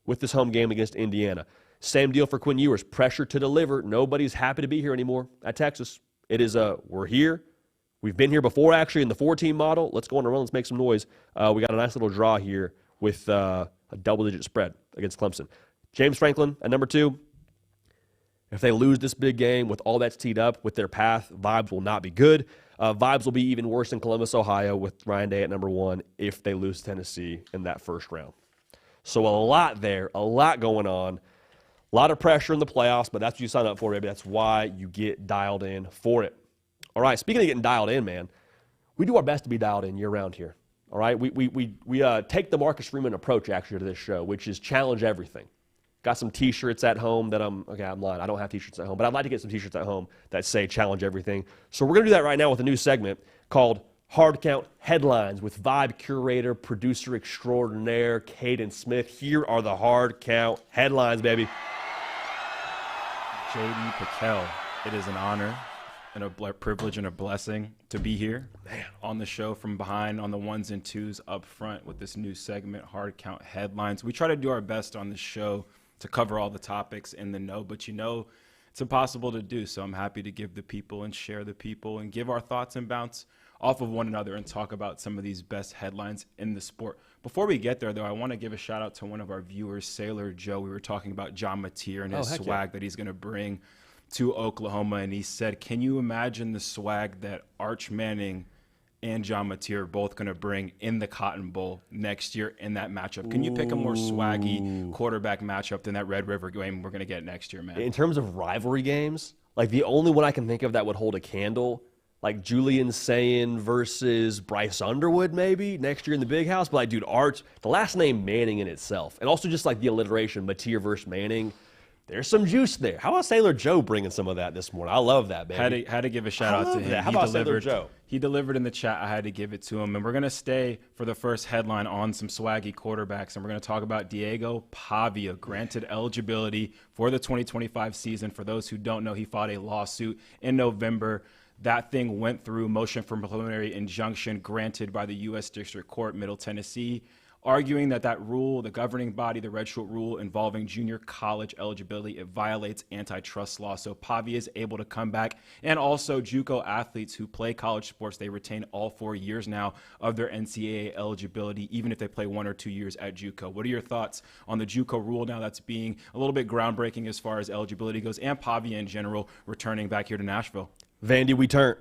with this home game against Indiana. Same deal for Quinn Ewers. Pressure to deliver. Nobody's happy to be here anymore at Texas. It is we're here. We've been here before, actually, in the 4-team model. Let's go on a run. Let's make some noise. We got a nice little draw here with a double-digit spread against Clemson. James Franklin at number 2. If they lose this big game with all that's teed up with their path, vibes will not be good. Vibes will be even worse in Columbus, Ohio, with Ryan Day at number 1 if they lose Tennessee in that first round. So a lot there, a lot going on. A lot of pressure in the playoffs, but that's what you sign up for, baby. That's why you get dialed in for it. All right, speaking of getting dialed in, man, we do our best to be dialed in year-round here. All right, we take the Marcus Freeman approach, actually, to this show, which is challenge everything. Got some T-shirts at home that I'm lying. I don't have T-shirts at home, but I'd like to get some T-shirts at home that say challenge everything. So we're going to do that right now with a new segment called Hard Count Headlines with Vibe curator, producer extraordinaire, Kaiden Smith. Here are the Hard Count Headlines, baby. JD PicKell, it is an honor and a privilege and a blessing to be here on the show from behind on the ones and twos up front with this new segment, Hard Count Headlines. We try to do our best on this show to cover all the topics in the know, but it's impossible to do. So I'm happy to give the people and share the people and give our thoughts and bounce off of one another and talk about some of these best headlines in the sport. Before we get there, though, I want to give a shout out to one of our viewers, Sailor Joe. We were talking about John Mateer and his swag that he's going to bring to Oklahoma, and he said, can you imagine the swag that Arch Manning and John Mateer are both going to bring in the Cotton Bowl next year in that matchup? Can you pick a more swaggy quarterback matchup than that Red River game we're going to get next year, man? In terms of rivalry games, like the only one I can think of that would hold a candle, like Julian Sayin versus Bryce Underwood maybe next year in the Big House. But like, dude, Arch, the last name Manning in itself, and also just like the alliteration, Mateer versus Manning, there's some juice there. How about Sailor Joe bringing some of that this morning? I love that, baby. Had to give a shout out to him. How about Sailor Joe? He delivered in the chat. I had to give it to him. And we're going to stay for the first headline on some swaggy quarterbacks. And we're going to talk about Diego Pavia, granted eligibility for the 2025 season. For those who don't know, he fought a lawsuit in November. That thing went through, motion for preliminary injunction granted by the U.S. District Court, Middle Tennessee, arguing that rule, the governing body, the redshirt rule involving junior college eligibility, it violates antitrust law. So Pavia is able to come back. And also JUCO athletes who play college sports, they retain all 4 years now of their NCAA eligibility, even if they play 1 or 2 years at JUCO. What are your thoughts on the JUCO rule now that's being a little bit groundbreaking as far as eligibility goes, and Pavia in general returning back here to Nashville? Vandy, we turn.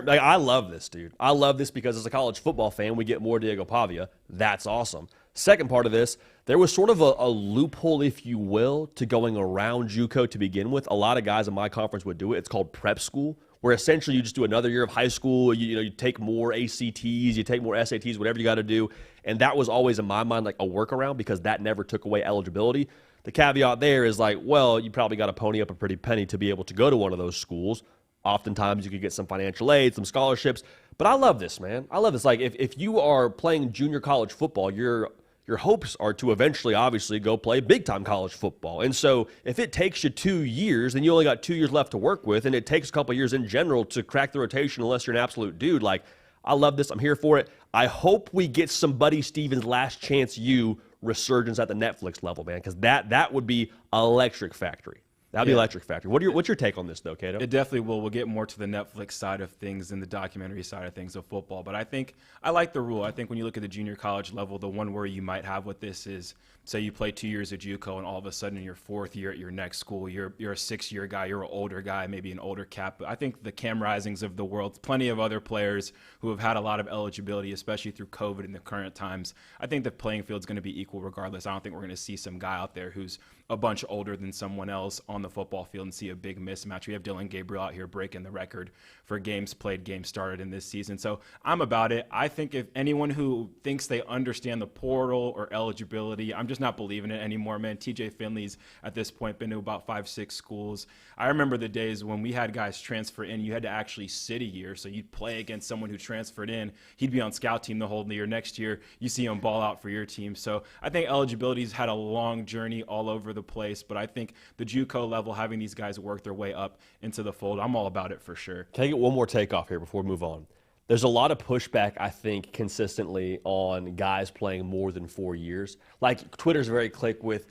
Like, I love this, dude. I love this because as a college football fan, we get more Diego Pavia. That's awesome. Second part of this, there was sort of a loophole, if you will, to going around JUCO to begin with. A lot of guys in my conference would do it. It's called prep school, where essentially you just do another year of high school. You take more ACTs, you take more SATs, whatever you got to do. And that was always, in my mind, like a workaround because that never took away eligibility. The caveat there is like, well, you probably got to pony up a pretty penny to be able to go to one of those schools. Oftentimes you could get some financial aid, some scholarships. But I love this, man. I love this. Like, if you are playing junior college football, your hopes are to eventually, obviously, go play big-time college football. And so if it takes you 2 years, then you only got 2 years left to work with, and it takes a couple years in general to crack the rotation unless you're an absolute dude. Like, I love this. I'm here for it. I hope we get some Buddy Stevens' Last Chance U resurgence at the Netflix level, man, because that would be electric factory. That'd be electric factory. What's your take on this, though, Cato? It definitely will. We'll get more to the Netflix side of things and the documentary side of things of football. But I like the rule. I think when you look at the junior college level, the one worry you might have with this is, say you play 2 years at JUCO and all of a sudden in your fourth year at your next school, you're a 6-year guy, you're an older guy, maybe an older cap. But I think the Cam Risings of the world, plenty of other players who have had a lot of eligibility, especially through COVID in the current times, I think the playing field's going to be equal regardless. I don't think we're going to see some guy out there who's a bunch older than someone else on the football field and see a big mismatch. We have Dylan Gabriel out here breaking the record for games played, games started in this season. So I'm about it. I think if anyone who thinks they understand the portal or eligibility, I'm just not believing it anymore, man. TJ Finley's at this point been to about 5-6 schools. I remember the days when we had guys transfer in, you had to actually sit a year. So you'd play against someone who transferred in. He'd be on scout team the whole year. Next year, you see him ball out for your team. So I think eligibility's had a long journey all over the place, but I think the JUCO level, having these guys work their way up into the fold, I'm all about it for sure. Can I get one more takeoff here before we move on? There's a lot of pushback, I think, consistently on guys playing more than 4 years. Like, Twitter's very quick with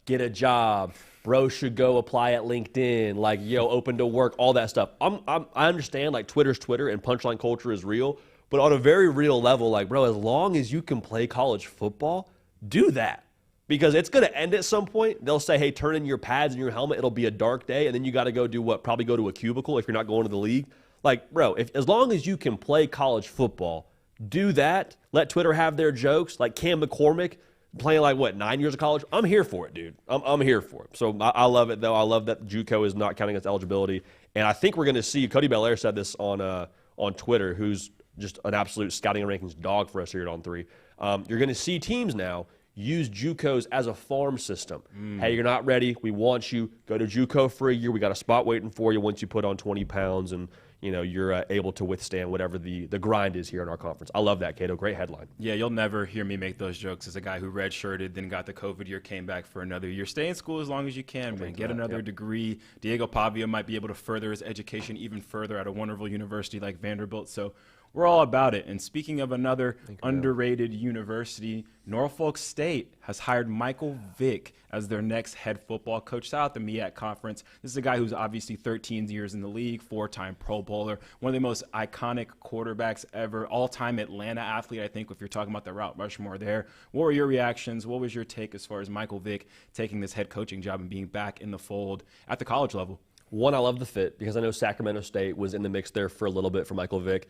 get a job, bro should go apply at LinkedIn, like, open to work, all that stuff. I understand, like, Twitter's Twitter and punchline culture is real, but on a very real level, like, bro, as long as you can play college football, do that. Because it's going to end at some point. They'll say, hey, turn in your pads and your helmet. It'll be a dark day, and then you got to go do what? Probably go to a cubicle if you're not going to the league. Like, bro, as long as you can play college football, do that. Let Twitter have their jokes. Like Cam McCormick playing 9 years of college. I'm here for it, dude. I'm here for it. So I love it, though. I love that JUCO is not counting as eligibility. And I think we're going to see, Cody Belair said this on Twitter, who's just an absolute scouting rankings dog for us here at On 3. You're going to see teams now use JUCOs as a farm system. Hey, you're not ready. We want you. Go to JUCO for a year. We got a spot waiting for you once you put on 20 pounds and you're able to withstand whatever the grind is here in our conference. I love that, Cato. Great headline. Yeah, you'll never hear me make those jokes as a guy who redshirted, then got the COVID year, came back for another year. Stay in school as long as you can, man. Get another degree. Diego Pavia might be able to further his education even further at a wonderful university like Vanderbilt. So we're all about it. And speaking of another underrated university, Norfolk State has hired Michael Vick as their next head football coach. Shout out the MEAC conference. This is a guy who's obviously 13 years in the league, 4-time Pro Bowler, one of the most iconic quarterbacks ever, all-time Atlanta athlete, I think, if you're talking about the Route Rushmore there. What were your reactions? What was your take as far as Michael Vick taking this head coaching job and being back in the fold at the college level? One, I love the fit because I know Sacramento State was in the mix there for a little bit for Michael Vick.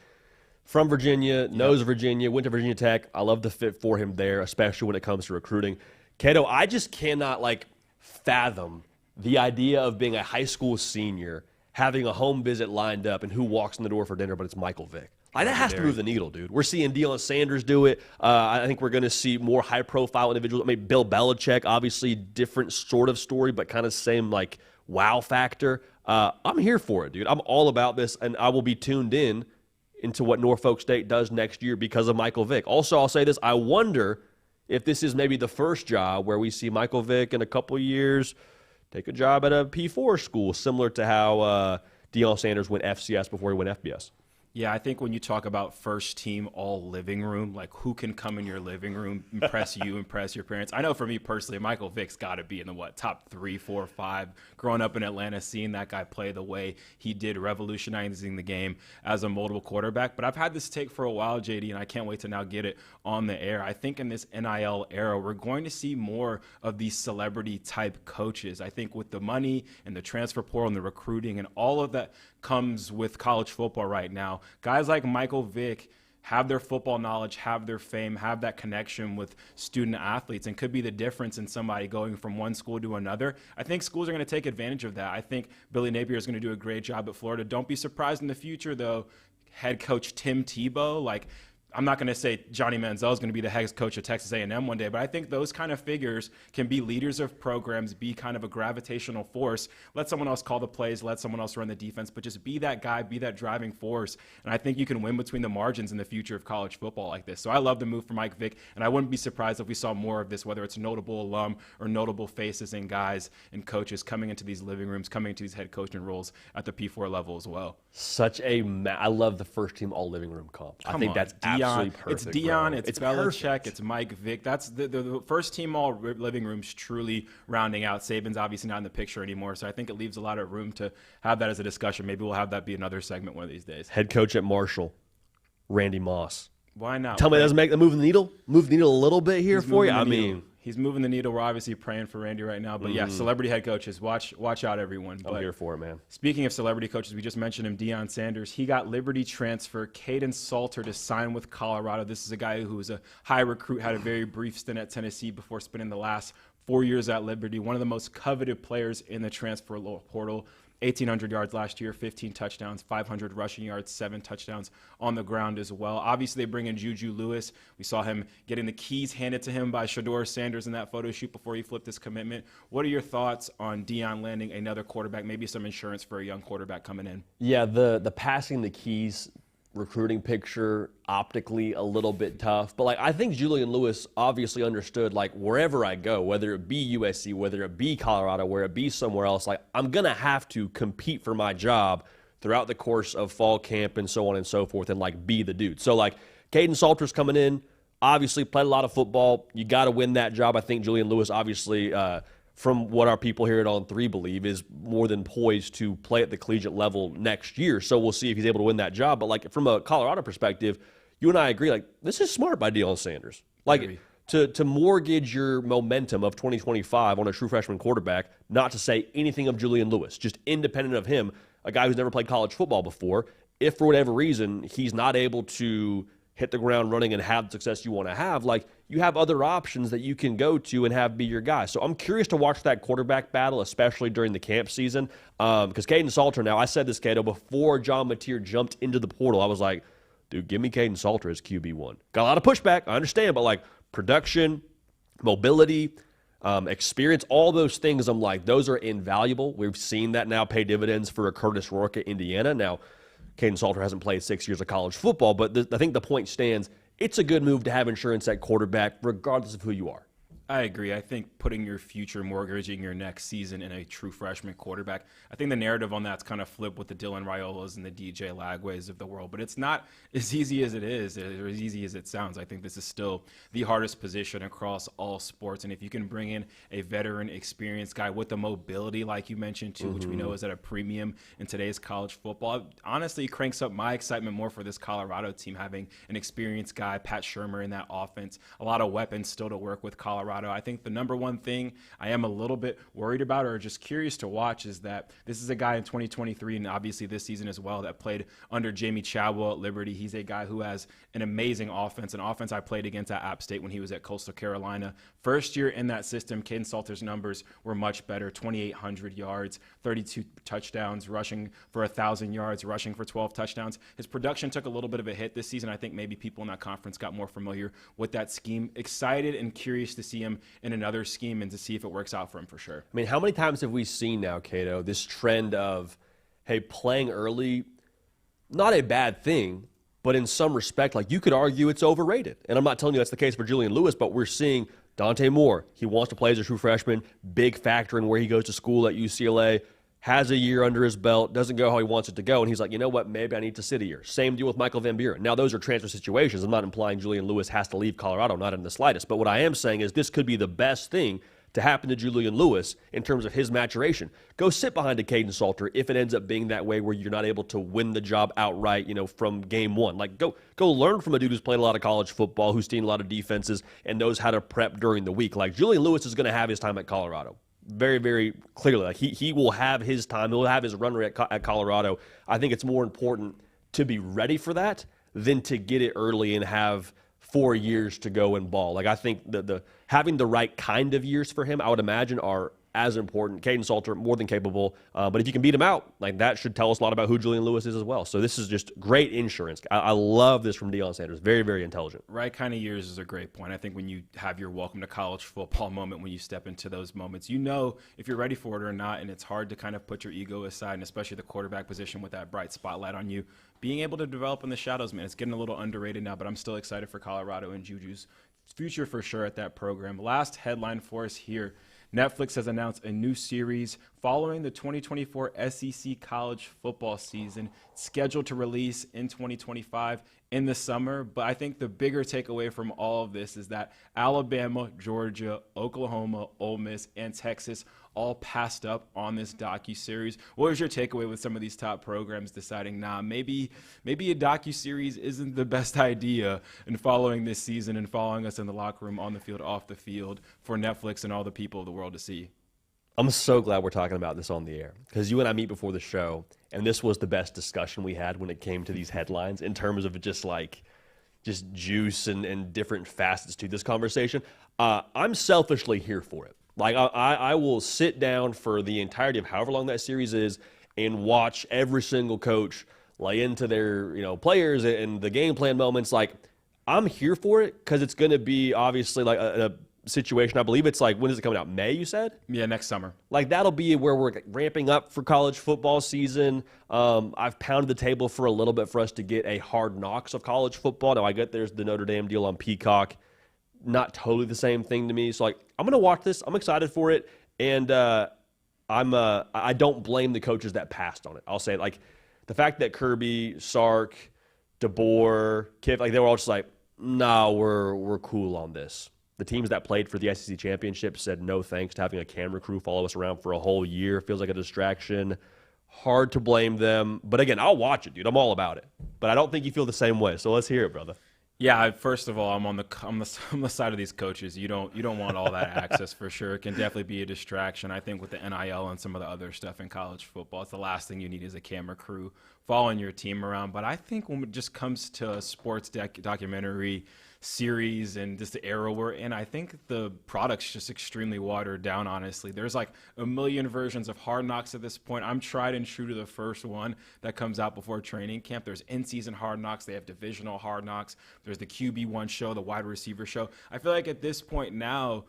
From Virginia, knows Virginia, went to Virginia Tech. I love the fit for him there, especially when it comes to recruiting. Cato, I just cannot, fathom the idea of being a high school senior, having a home visit lined up, and who walks in the door for dinner, but it's Michael Vick. That has to move the needle, dude. We're seeing Deion Sanders do it. I think we're going to see more high-profile individuals. Maybe Bill Belichick, obviously different sort of story, but kind of same, wow factor. I'm here for it, dude. I'm all about this, and I will be tuned in into what Norfolk State does next year because of Michael Vick. Also, I'll say this. I wonder if this is maybe the first job where we see Michael Vick in a couple years take a job at a P4 school, similar to how Deion Sanders went FCS before he went FBS. Yeah, I think when you talk about first team all living room, who can come in your living room, impress you, impress your parents. I know for me personally, Michael Vick's got to be in the top 3, 4, 5. Growing up in Atlanta, seeing that guy play the way he did, revolutionizing the game as a multiple quarterback. But I've had this take for a while, JD, and I can't wait to now get it on the air. I think in this NIL era, we're going to see more of these celebrity type coaches. I think with the money and the transfer portal and the recruiting and all of that comes with college football right now, guys like Michael Vick have their football knowledge, have their fame, have that connection with student athletes, and could be the difference in somebody going from one school to another. I think schools are going to take advantage of that. I think Billy Napier is going to do a great job at Florida. Don't be surprised in the future, though, head coach Tim Tebow, I'm not going to say Johnny Manziel is going to be the head coach of Texas A&M one day, but I think those kind of figures can be leaders of programs, be kind of a gravitational force. Let someone else call the plays, let someone else run the defense, but just be that guy, be that driving force. And I think you can win between the margins in the future of college football like this. So I love the move for Mike Vick, and I wouldn't be surprised if we saw more of this, whether it's notable alum or notable faces and guys and coaches coming into these living rooms, coming into these head coaching roles at the P4 level as well. I love the first team all living room comp. I think that's absolutely Dion. perfect, It's Dion. bro. It's perfect. Belichick. It's Mike Vick. That's the first team all living rooms truly rounding out. Saban's obviously not in the picture anymore, so I think it leaves a lot of room to have that as a discussion. Maybe we'll have that be another segment one of these days. Head coach at Marshall, Randy Moss. Why not? Tell me that doesn't make the move the needle? Move the needle a little bit here for you? I mean, he's moving the needle. We're obviously praying for Randy right now. But yeah, celebrity head coaches, watch out, everyone. I'm here for it, man. Speaking of celebrity coaches, we just mentioned him, Deion Sanders. He got Liberty transfer Kaiden Salter to sign with Colorado. This is a guy who was a high recruit, had a very brief stint at Tennessee before spending the last 4 years at Liberty. One of the most coveted players in the transfer portal. 1,800 yards last year, 15 touchdowns, 500 rushing yards, 7 touchdowns on the ground as well. Obviously, they bring in Juju Lewis. We saw him getting the keys handed to him by Shedeur Sanders in that photo shoot before he flipped his commitment. What are your thoughts on Deion landing another quarterback, maybe some insurance for a young quarterback coming in? Yeah, the passing the keys recruiting picture optically a little bit tough, but like I think Julian Lewis obviously understood, like, wherever I go, whether it be USC, whether it be Colorado, where it be somewhere else, like I'm gonna have to compete for my job throughout the course of fall camp and so on and so forth, and like be the dude. So like Kaiden Salter's coming in, obviously played a lot of football. You got to win that job. I think Julian Lewis obviously from what our people here at On 3 believe, is more than poised to play at the collegiate level next year. So we'll see if he's able to win that job. But like from a Colorado perspective, you and I agree, like this is smart by Deion Sanders. Like to mortgage your momentum of 2025 on a true freshman quarterback, not to say anything of Julian Lewis, just independent of him, a guy who's never played college football before. If for whatever reason he's not able to hit the ground running and have the success you want to have, like you have other options that you can go to and have be your guy. So I'm curious to watch that quarterback battle, especially during the camp season. Because Kaiden Salter, now I said this, Cato, before John Mateer jumped into the portal, I was like, dude, give me Kaiden Salter as QB1. Got a lot of pushback, I understand, but like production, mobility, experience, all those things, I'm like, those are invaluable. We've seen that now pay dividends for a Curtis Rourke at Indiana. Now, Kaiden Salter hasn't played 6 years of college football, but I think the point stands. It's a good move to have insurance at quarterback, regardless of who you are. I agree. I think putting your future, mortgaging your next season in a true freshman quarterback, I think the narrative on that's kind of flipped with the Dylan Raiolas and the DJ Lagways of the world. But it's not as easy as it is or as easy as it sounds. I think this is still the hardest position across all sports. And if you can bring in a veteran, experienced guy with the mobility, like you mentioned, too, which we know is at a premium in today's college football, it honestly cranks up my excitement more for this Colorado team, having an experienced guy, Pat Shurmur, in that offense, a lot of weapons still to work with Colorado. I think the number one thing I am a little bit worried about or just curious to watch is that this is a guy in 2023 and obviously this season as well that played under Jamie Chadwell at Liberty. He's a guy who has an amazing offense, an offense I played against at App State when he was at Coastal Carolina. First year in that system, Kaiden Salter's numbers were much better, 2,800 yards, 32 touchdowns, rushing for 1,000 yards, rushing for 12 touchdowns. His production took a little bit of a hit this season. I think maybe people in that conference got more familiar with that scheme. Excited and curious to see him in another scheme and to see if it works out for him for sure. I mean, how many times have we seen now, Cato, this trend of, hey, playing early, not a bad thing, but in some respect, like you could argue it's overrated. And I'm not telling you that's the case for Julian Lewis, but we're seeing Dante Moore. He wants to play as a true freshman, big factor in where he goes to school at UCLA, has a year under his belt, doesn't go how he wants it to go, and he's like, you know what, maybe I need to sit a year. Same deal with Michael Van Buren. Now, those are transfer situations. I'm not implying Julian Lewis has to leave Colorado, not in the slightest. But what I am saying is this could be the best thing to happen to Julian Lewis in terms of his maturation. Go sit behind a Kaiden Salter if it ends up being that way where you're not able to win the job outright, from game one. Like, go learn from a dude who's played a lot of college football, who's seen a lot of defenses, and knows how to prep during the week. Like, Julian Lewis is going to have his time at Colorado. Very, very clearly. Like he will have his time. He'll have his run rate at Colorado. I think it's more important to be ready for that than to get it early and have 4 years to go and ball. Like I think the having the right kind of years for him, I would imagine, are as important. Kaiden Salter, more than capable. But if you can beat him out, like that should tell us a lot about who Julian Lewis is as well. So this is just great insurance. I love this from Deion Sanders. Very, very intelligent. Right kind of years is a great point. I think when you have your welcome to college football moment, when you step into those moments, you know if you're ready for it or not, and it's hard to kind of put your ego aside, and especially the quarterback position with that bright spotlight on you. Being able to develop in the shadows, man, it's getting a little underrated now, but I'm still excited for Colorado and Juju's future for sure at that program. Last headline for us here. Netflix has announced a new series following the 2024 SEC college football season, scheduled to release in 2025 in the summer. But I think the bigger takeaway from all of this is that Alabama, Georgia, Oklahoma, Ole Miss, and Texas all passed up on this docuseries. What was your takeaway with some of these top programs deciding, maybe a docuseries isn't the best idea in following this season and following us in the locker room, on the field, off the field, for Netflix and all the people of the world to see? I'm so glad we're talking about this on the air, because you and I meet before the show, and this was the best discussion we had when it came to these headlines in terms of just juice and different facets to this conversation. I'm selfishly here for it. Like, I will sit down for the entirety of however long that series is and watch every single coach lay into their players and the game plan moments. Like, I'm here for it because it's going to be obviously like a situation. I believe it's like, when is it coming out? May, you said? Yeah, next summer. Like, that'll be where we're ramping up for college football season. I've pounded the table for a little bit for us to get a Hard Knocks of college football. Now, I get there's the Notre Dame deal on Peacock. Not totally the same thing to me. So, like, I'm going to watch this. I'm excited for it. And I don't blame the coaches that passed on it. I'll say, like, the fact that Kirby, Sark, DeBoer, Kiff, like, they were all just like, no, we're cool on this. The teams that played for the SEC championship said no thanks to having a camera crew follow us around for a whole year. Feels like a distraction. Hard to blame them. But again, I'll watch it, dude. I'm all about it. But I don't think you feel the same way. So let's hear it, brother. Yeah, first of all, I'm on the side of these coaches. You don't want all that access for sure. It can definitely be a distraction. I think with the NIL and some of the other stuff in college football, it's the last thing you need is a camera crew following your team around. But I think when it just comes to a sports documentary series and just the era we're in, I think the product's just extremely watered down, honestly. There's like a million versions of Hard Knocks at this point. I'm tried and true to the first one that comes out before training camp. There's in-season Hard Knocks. They have divisional Hard Knocks. There's the QB1 show, the wide receiver show. I feel like at this point now,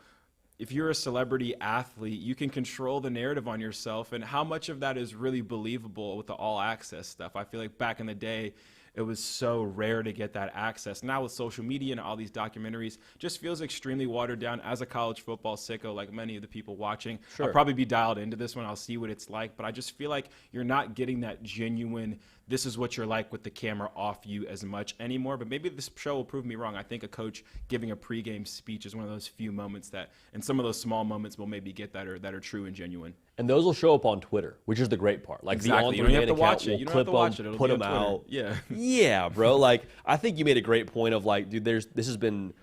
if you're a celebrity athlete, you can control the narrative on yourself, and how much of that is really believable with the all-access stuff. I feel like back in the day, it was so rare to get that access. Now with social media and all these documentaries, just feels extremely watered down. As a college football sicko, like many of the people watching, sure, I'll probably be dialed into this one. I'll see what it's like. But I just feel like you're not getting that genuine, this is what you're like with the camera off you as much anymore. But maybe this show will prove me wrong. I think a coach giving a pregame speech is one of those few moments that, and some of those small moments will maybe get that are true and genuine. And those will show up on Twitter, which is the great part. Like, exactly. The You don't have to watch it. Will You don't clip have to watch it. It'll put be them on Twitter. out. Yeah. Yeah, bro. Like, I think you made a great point of, like, dude, this has been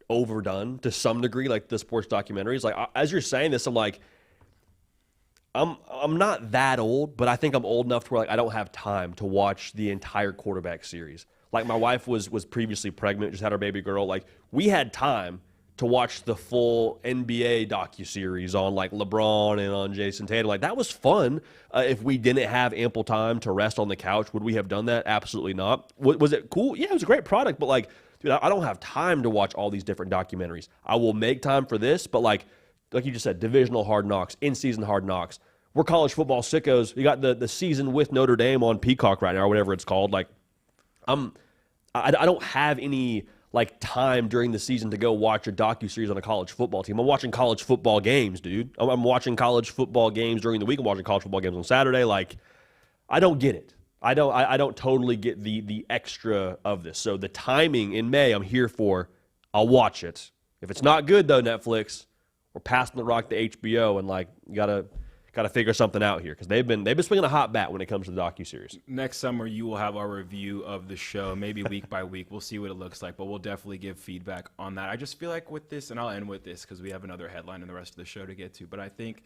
overdone to some degree, like the sports documentaries. Like, as you're saying this, I'm like, I'm not that old, but I think I'm old enough to where, like, I don't have time to watch the entire quarterback series. Like, my wife was previously pregnant, just had her baby girl. Like, we had time to watch the full NBA docuseries on, like, LeBron and on Jason Tatum. Like, that was fun. If we didn't have ample time to rest on the couch, would we have done that? Absolutely not. Was it cool? Yeah, it was a great product, but, like, dude, I don't have time to watch all these different documentaries. I will make time for this, but, like you just said, divisional Hard Knocks, in-season Hard Knocks. We're college football sickos. You got the season with Notre Dame on Peacock right now, or whatever it's called. Like, I don't have any, like, time during the season to go watch a docuseries on a college football team. I'm watching college football games, dude. I'm watching college football games during the week. I'm watching college football games on Saturday. Like, I don't get it. I don't totally get the extra of this. So the timing in May, I'm here for. I'll watch it. If it's not good, though, Netflix, we're passing the rock to HBO, and, like, you gotta figure something out here, because they've been swinging a hot bat when it comes to the docuseries. Next summer, you will have our review of the show, maybe week by week. We'll see what it looks like, but we'll definitely give feedback on that. I just feel like with this, and I'll end with this because we have another headline in the rest of the show to get to, but I think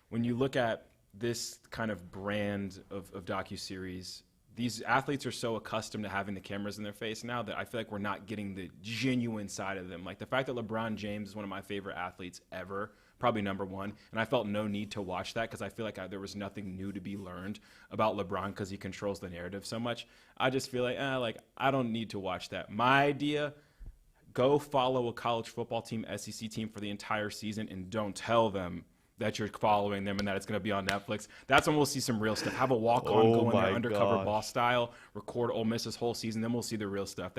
when you look at this kind of brand of docuseries, these athletes are so accustomed to having the cameras in their face now that I feel like we're not getting the genuine side of them. Like, the fact that LeBron James is one of my favorite athletes ever, probably number one, and I felt no need to watch that because I feel like there was nothing new to be learned about LeBron because he controls the narrative so much. I just feel like, I don't need to watch that. My idea, go follow a college football team, SEC team, for the entire season, and don't tell them that you're following them and that it's going to be on Netflix. That's when we'll see some real stuff. Have a walk-on go in there undercover boss style, record Ole Miss's whole season, then we'll see the real stuff.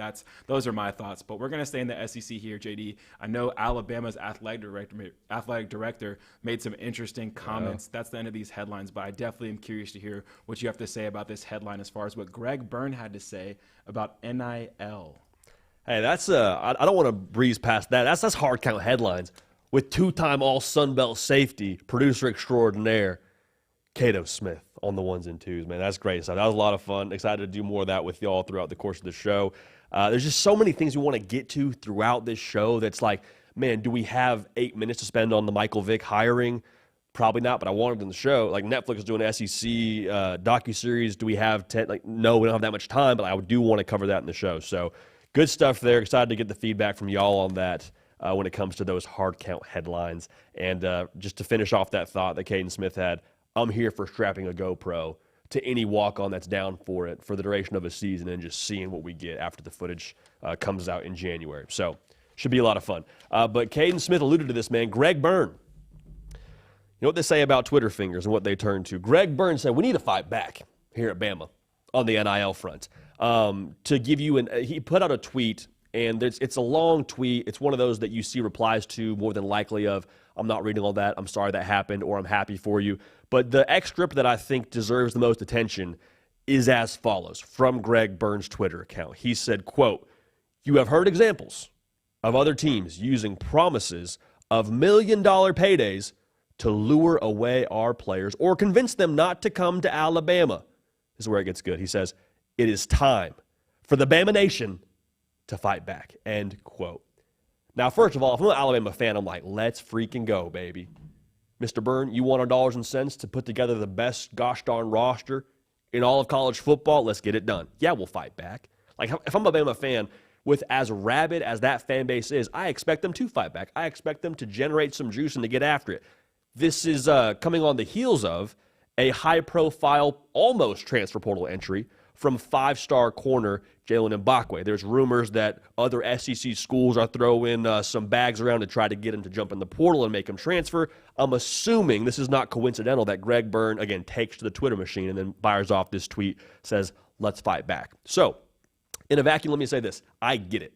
Those are my thoughts. But we're going to stay in the SEC here, JD. I know Alabama's athletic director made some interesting comments. That's the end of these headlines, but I definitely am curious to hear what you have to say about this headline as far as what Greg Byrne had to say about NIL. Hey, that's I don't want to breeze past that. That's hard count headlines with two-time All Sun Belt safety, producer extraordinaire, Kaiden Smith on the ones and twos. Man, that's great. So that was a lot of fun. Excited to do more of that with y'all throughout the course of the show. There's just so many things we want to get to throughout this show. That's like, man, do we have 8 minutes to spend on the Michael Vick hiring? Probably not, but I wanted in the show. Like Netflix is doing an SEC docuseries. Do we have 10? Like, no, we don't have that much time, but I do want to cover that in the show. So good stuff there. Excited to get the feedback from y'all on that when it comes to those hard count headlines. And just to finish off that thought that Kaiden Smith had, I'm here for strapping a GoPro to any walk-on that's down for it for the duration of a season and just seeing what we get after the footage comes out in January. So should be a lot of fun. But Kaiden Smith alluded to this, man. Greg Byrne. You know what they say about Twitter fingers and what they turn to? Greg Byrne said, we need to fight back here at Bama on the NIL front. To give you he put out a tweet, and it's a long tweet. It's one of those that you see replies to more than likely of, I'm not reading all that, I'm sorry that happened, or I'm happy for you. But the excerpt that I think deserves the most attention is as follows from Greg Byrne's Twitter account. He said, quote, you have heard examples of other teams using promises of million-dollar paydays to lure away our players or convince them not to come to Alabama. This is where it gets good. He says, it is time for the Bama Nation to fight back, end quote. Now, first of all, if I'm an Alabama fan, I'm like, let's freaking go, baby. Mr. Byrne, you want our dollars and cents to put together the best gosh darn roster in all of college football? Let's get it done. Yeah, we'll fight back. Like, if I'm a Bama fan, with as rabid as that fan base is, I expect them to fight back. I expect them to generate some juice and to get after it. This is coming on the heels of a high-profile, almost transfer portal entry from five-star corner Jalen Mbakwe. There's rumors that other SEC schools are throwing some bags around to try to get him to jump in the portal and make him transfer. I'm assuming this is not coincidental that Greg Byrne, again, takes to the Twitter machine and then fires off this tweet, says, let's fight back. So, in a vacuum, let me say this. I get it.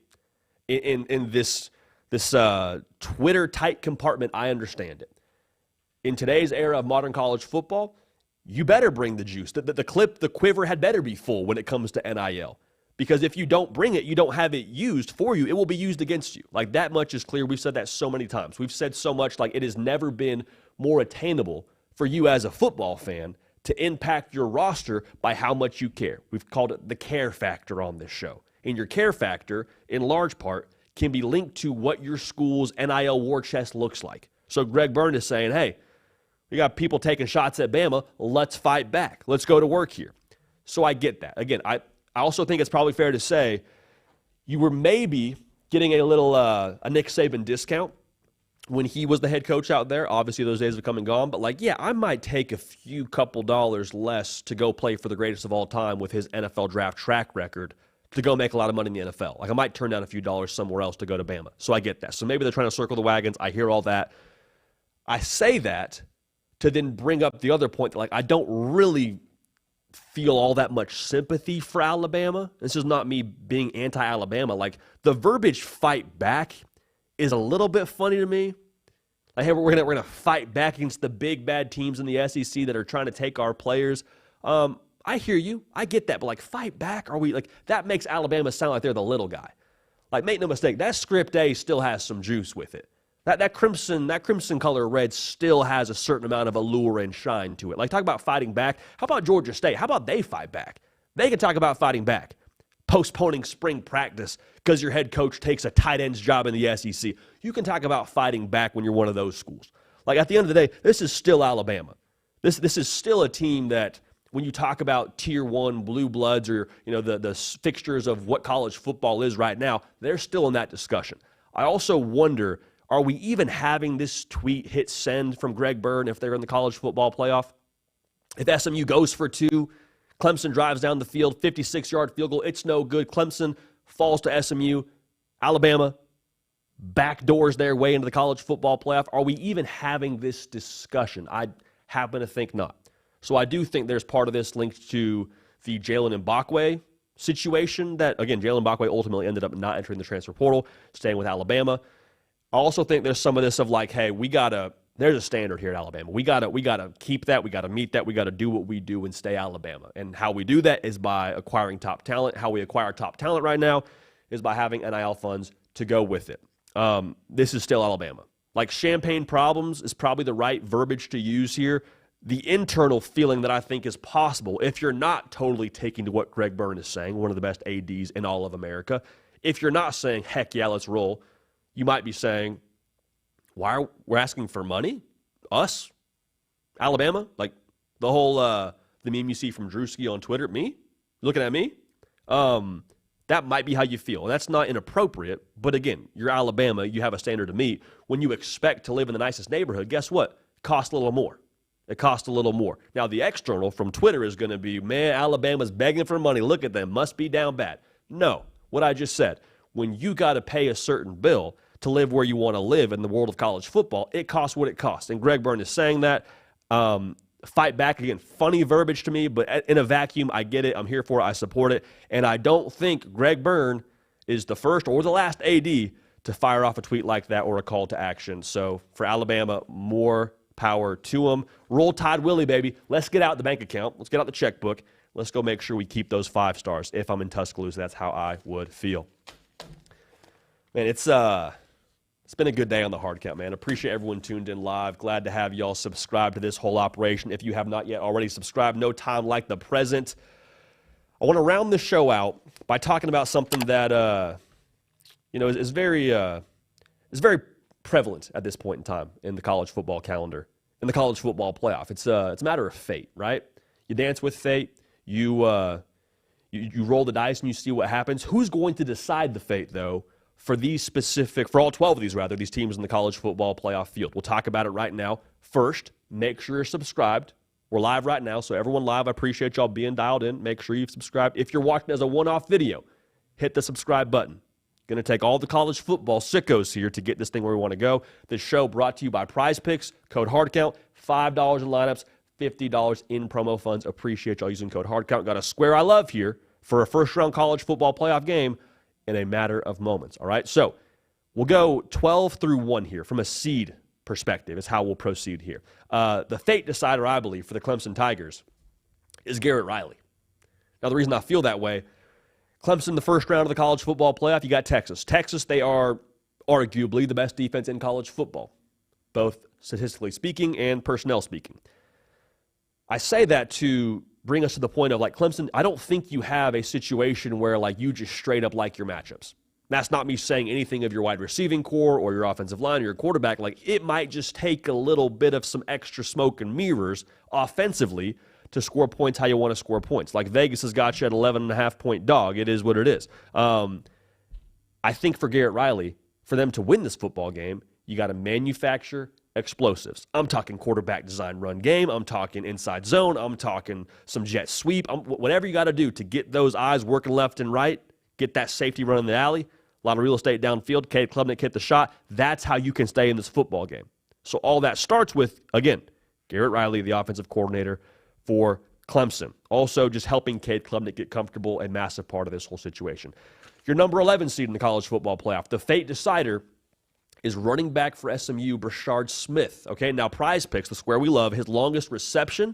In this Twitter-tight compartment, I understand it. In today's era of modern college football, you better bring the juice. The quiver had better be full when it comes to NIL. Because if you don't bring it, you don't have it used for you, it will be used against you. Like, that much is clear. We've said that so many times. We've said so much, like, it has never been more attainable for you as a football fan to impact your roster by how much you care. We've called it the care factor on this show. And your care factor, in large part, can be linked to what your school's NIL war chest looks like. So Greg Byrne is saying, hey, we got people taking shots at Bama. Let's fight back. Let's go to work here. So I get that. Again, I also think it's probably fair to say you were maybe getting a little a Nick Saban discount when he was the head coach out there. Obviously, those days have come and gone. But, like, yeah, I might take a few couple dollars less to go play for the greatest of all time with his NFL draft track record to go make a lot of money in the NFL. Like, I might turn down a few dollars somewhere else to go to Bama. So I get that. So maybe they're trying to circle the wagons. I hear all that. I say that to then bring up the other point that, like, I don't really feel all that much sympathy for Alabama. This is not me being anti-Alabama. Like, the verbiage fight back is a little bit funny to me. Like, hey, we're gonna fight back against the big bad teams in the SEC that are trying to take our players. I hear you. I get that. But, like, fight back? Are we, like, that makes Alabama sound like they're the little guy. Like, make no mistake, that script A still has some juice with it. That crimson color red still has a certain amount of allure and shine to it. Like, talk about fighting back. How about Georgia State? How about they fight back? They can talk about fighting back. Postponing spring practice because your head coach takes a tight end's job in the SEC. You can talk about fighting back when you're one of those schools. Like, at the end of the day, this is still Alabama. This is still a team that, when you talk about Tier 1 blue bloods or, you know, the fixtures of what college football is right now, they're still in that discussion. I also wonder, are we even having this tweet hit send from Greg Byrne if they're in the college football playoff? If SMU goes for two, Clemson drives down the field, 56-yard field goal, it's no good. Clemson falls to SMU. Alabama backdoors their way into the college football playoff? Are we even having this discussion? I happen to think not. So I do think there's part of this linked to the Jalen Mbakwe situation that, again, Jalen Mbakwe ultimately ended up not entering the transfer portal, staying with Alabama. I also think there's some of this of like, hey, there's a standard here at Alabama. We gotta keep that. We gotta meet that. We gotta do what we do and stay Alabama. And how we do that is by acquiring top talent. How we acquire top talent right now is by having NIL funds to go with it. This is still Alabama. Like, champagne problems is probably the right verbiage to use here. The internal feeling that I think is possible, if you're not totally taking to what Greg Byrne is saying, one of the best ADs in all of America, if you're not saying, heck yeah, let's roll, you might be saying, we're asking for money? Us? Alabama? Like the whole, the meme you see from Drewski on Twitter, me? Looking at me? That might be how you feel. And that's not inappropriate, but again, you're Alabama, you have a standard to meet. When you expect to live in the nicest neighborhood, guess what? It costs a little more. It costs a little more. Now, the external from Twitter is going to be, man, Alabama's begging for money. Look at them. Must be down bad. No, what I just said. When you got to pay a certain bill to live where you want to live in the world of college football, it costs what it costs. And Greg Byrne is saying that. Fight back, again, funny verbiage to me, but in a vacuum, I get it. I'm here for it. I support it. And I don't think Greg Byrne is the first or the last AD to fire off a tweet like that or a call to action. So for Alabama, more power to them. Roll Tide Willie, baby. Let's get out the bank account. Let's get out the checkbook. Let's go make sure we keep those 5 stars. If I'm in Tuscaloosa, that's how I would feel. Man, it's been a good day on the hard count, man. Appreciate everyone tuned in live. Glad to have y'all subscribe to this whole operation. If you have not yet already subscribed, no time like the present. I want to round this show out by talking about something that is very prevalent at this point in time in the college football calendar, in the college football playoff. It's a matter of fate, right? You dance with fate. You roll the dice and you see what happens. Who's going to decide the fate, though, for all 12 of these teams in the college football playoff field? We'll talk about it right now. First, make sure you're subscribed. We're live right now, so everyone live, I appreciate y'all being dialed in. Make sure you've subscribed. If you're watching as a one-off video, hit the subscribe button. Going to take all the college football sickos here to get this thing where we want to go. This show brought to you by Prize Picks, code HARDCOUNT, $5 in lineups, $50 in promo funds. Appreciate y'all using code HARDCOUNT. Got a square I love here for a first-round college football playoff game in a matter of moments, all right? So we'll go 12 through 1 here from a seed perspective is how we'll proceed here. The fate decider, I believe, for the Clemson Tigers is Garrett Riley. Now, the reason I feel that way, Clemson, the first round of the college football playoff, you got Texas. Texas, they are arguably the best defense in college football, both statistically speaking and personnel speaking. I say that to bring us to the point of, like, Clemson, I don't think you have a situation where, like, you just straight up like your matchups. That's not me saying anything of your wide receiving core or your offensive line or your quarterback. Like, it might just take a little bit of some extra smoke and mirrors offensively to score points how you want to score points. Like, Vegas has got you at 11.5-point dog. It is what it is. I think for Garrett Riley, for them to win this football game, you got to manufacture explosives. I'm talking quarterback design run game. I'm talking inside zone. I'm talking some jet sweep. Whatever you got to do to get those eyes working left and right, get that safety run in the alley, a lot of real estate downfield. Cade Klubnik hit the shot. That's how you can stay in this football game. So all that starts with, again, Garrett Riley, the offensive coordinator for Clemson. Also just helping Cade Klubnik get comfortable, a massive part of this whole situation. Your number 11 seed in the college football playoff, the fate decider, is running back for SMU, Brashard Smith. Okay, now Prize Picks, the square we love, his longest reception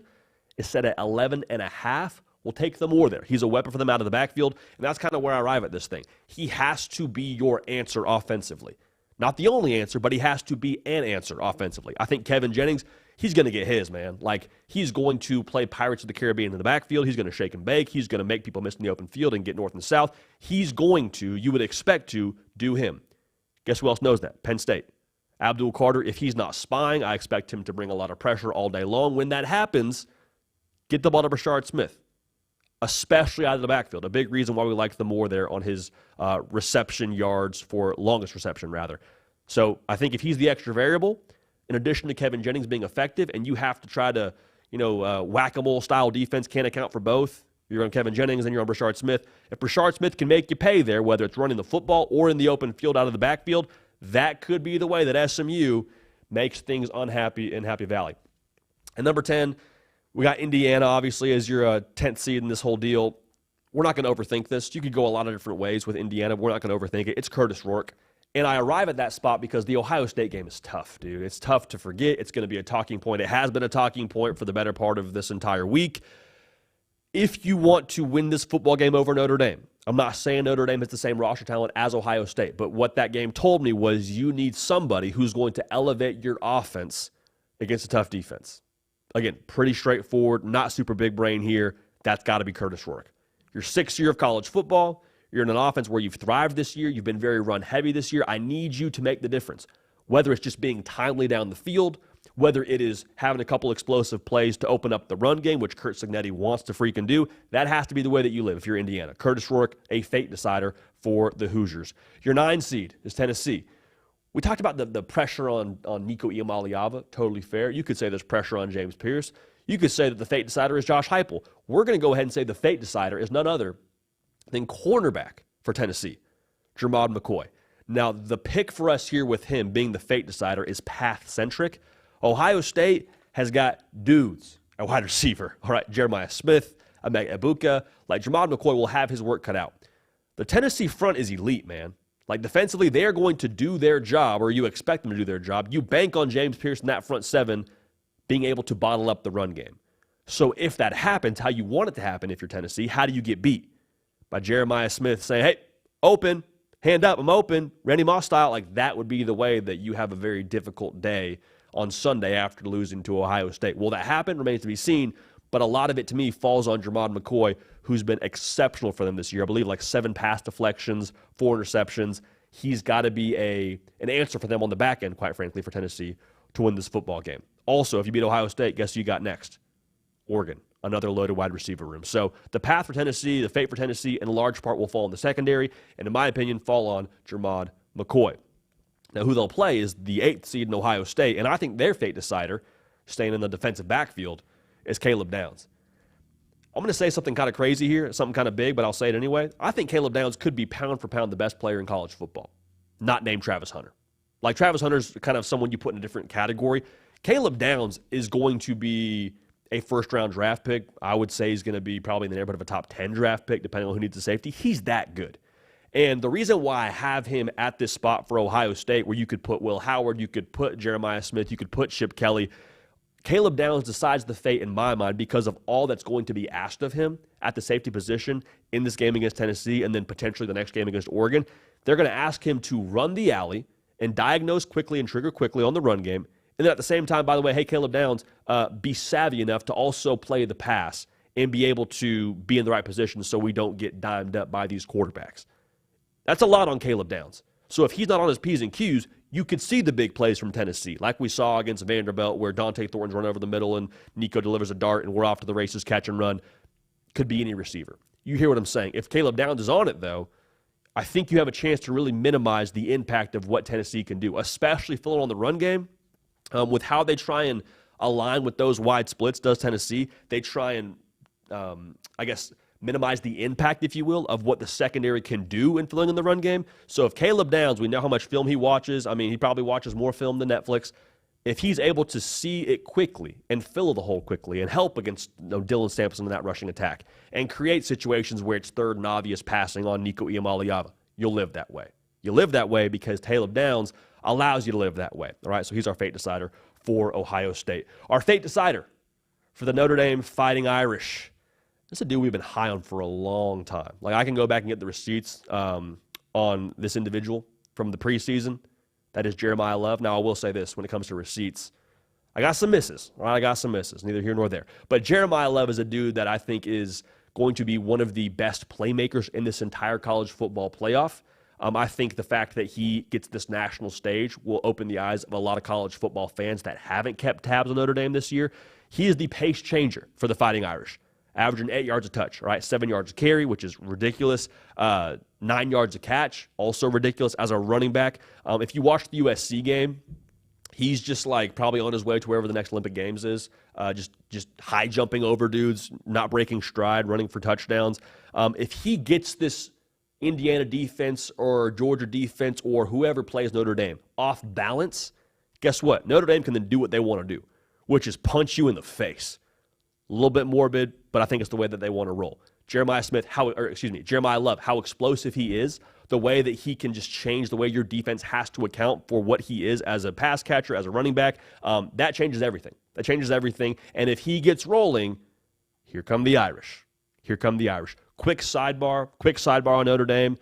is set at 11.5. We'll take the more there. He's a weapon for them out of the backfield, and that's kind of where I arrive at this thing. He has to be your answer offensively. Not the only answer, but he has to be an answer offensively. I think Kevin Jennings, he's going to get his, man. Like, he's going to play Pirates of the Caribbean in the backfield. He's going to shake and bake. He's going to make people miss in the open field and get north and south. He's going to, you would expect to, do him. Guess who else knows that? Penn State. Abdul Carter, if he's not spying, I expect him to bring a lot of pressure all day long. When that happens, get the ball to Brashard Smith, especially out of the backfield. A big reason why we like the more there on his reception yards for longest reception, rather. So I think if he's the extra variable, in addition to Kevin Jennings being effective, and you have to try to, whack-a-mole style defense can't account for both. You're on Kevin Jennings and you're on Brashard Smith. If Brashard Smith can make you pay there, whether it's running the football or in the open field out of the backfield, That could be the way that SMU makes things unhappy in Happy Valley. And number 10, we got Indiana, obviously, as your 10th seed in this whole deal. We're not going to overthink this. You could go a lot of different ways with Indiana. We're not going to overthink it. It's Curtis Rourke. And I arrive at that spot because the Ohio State game is tough, dude. It's tough to forget. It's going to be a talking point. It has been a talking point for the better part of this entire week. If you want to win this football game over Notre Dame, I'm not saying Notre Dame has the same roster talent as Ohio State, but what that game told me was you need somebody who's going to elevate your offense against a tough defense. Again, pretty straightforward, not super big brain here. That's got to be Curtis Rourke. Your 6th year of college football, you're in an offense where you've thrived this year. You've been very run-heavy this year. I need you to make the difference, whether it's just being timely down the field, whether it is having a couple explosive plays to open up the run game, which Curt Cignetti wants to freaking do. That has to be the way that you live if you're Indiana. Curtis Rourke, a fate decider for the Hoosiers. Your 9 seed is Tennessee. We talked about the pressure on Nico Iamaleava. Totally fair. You could say there's pressure on James Pierce. You could say that the fate decider is Josh Heupel. We're going to go ahead and say the fate decider is none other than cornerback for Tennessee, Jermod McCoy. Now, the pick for us here with him being the fate decider is path-centric. Ohio State has got dudes at wide receiver. All right, Jeremiah Smith, Emeka Egbuka. Like, Jermod McCoy will have his work cut out. The Tennessee front is elite, man. Like, defensively, they are going to do their job, or you expect them to do their job. You bank on James Pierce in that front 7 being able to bottle up the run game. So if that happens, how you want it to happen if you're Tennessee, how do you get beat? By Jeremiah Smith saying, hey, open, hand up, I'm open, Randy Moss style. Like, that would be the way that you have a very difficult day on Sunday after losing to Ohio State. Will that happen? Remains to be seen, but a lot of it to me falls on Jermod McCoy, who's been exceptional for them this year. I believe like 7 pass deflections, 4 interceptions. He's got to be an answer for them on the back end, quite frankly, for Tennessee to win this football game. Also, if you beat Ohio State, guess who you got next? Oregon, another loaded wide receiver room. So the path for Tennessee, the fate for Tennessee, in large part will fall in the secondary, and in my opinion, fall on Jermod McCoy. Now, who they'll play is the 8th seed in Ohio State, and I think their fate decider, staying in the defensive backfield, is Caleb Downs. I'm going to say something kind of crazy here, something kind of big, but I'll say it anyway. I think Caleb Downs could be pound for pound the best player in college football, not named Travis Hunter. Like, Travis Hunter's kind of someone you put in a different category. Caleb Downs is going to be a first-round draft pick. I would say he's going to be probably in the neighborhood of a top 10 draft pick, depending on who needs a safety. He's that good. And the reason why I have him at this spot for Ohio State, where you could put Will Howard, you could put Jeremiah Smith, you could put Chip Kelly, Caleb Downs decides the fate in my mind because of all that's going to be asked of him at the safety position in this game against Tennessee and then potentially the next game against Oregon. They're going to ask him to run the alley and diagnose quickly and trigger quickly on the run game. And then at the same time, by the way, hey, Caleb Downs, be savvy enough to also play the pass and be able to be in the right position so we don't get dimed up by these quarterbacks. That's a lot on Caleb Downs. So if he's not on his P's and Q's, you could see the big plays from Tennessee, like we saw against Vanderbilt where Dante Thornton's run over the middle and Nico delivers a dart and we're off to the races, catch and run. Could be any receiver. You hear what I'm saying. If Caleb Downs is on it, though, I think you have a chance to really minimize the impact of what Tennessee can do, especially filling on the run game. With how they try and align with those wide splits, does Tennessee, they try and, minimize the impact, if you will, of what the secondary can do in filling in the run game. So if Caleb Downs, we know how much film he watches. I mean, he probably watches more film than Netflix. If he's able to see it quickly and fill the hole quickly and help against Dylan Sampson in that rushing attack and create situations where it's third and obvious passing on Nico Iamaleava, you'll live that way. You live that way because Caleb Downs allows you to live that way. All right, so he's our fate decider for Ohio State. Our fate decider for the Notre Dame Fighting Irish. This is a dude we've been high on for a long time. Like, I can go back and get the receipts on this individual from the preseason. That is Jeremiah Love. Now, I will say this when it comes to receipts. I got some misses. All right, I got some misses, neither here nor there. But Jeremiah Love is a dude that I think is going to be one of the best playmakers in this entire college football playoff. I think the fact that he gets this national stage will open the eyes of a lot of college football fans that haven't kept tabs on Notre Dame this year. He is the pace changer for the Fighting Irish, averaging 8 yards a touch, right? 7 yards a carry, which is ridiculous. 9 yards a catch, also ridiculous as a running back. If you watch the USC game, he's just like probably on his way to wherever the next Olympic Games is. Just high jumping over dudes, not breaking stride, running for touchdowns. If he gets this Indiana defense or Georgia defense or whoever plays Notre Dame off balance, guess what? Notre Dame can then do what they want to do, which is punch you in the face. A little bit morbid, but I think it's the way that they want to roll. Jeremiah Love, how explosive he is, the way that he can just change the way your defense has to account for what he is as a pass catcher, as a running back, that changes everything. That changes everything. And if he gets rolling, here come the Irish. Here come the Irish. Quick sidebar on Notre Dame.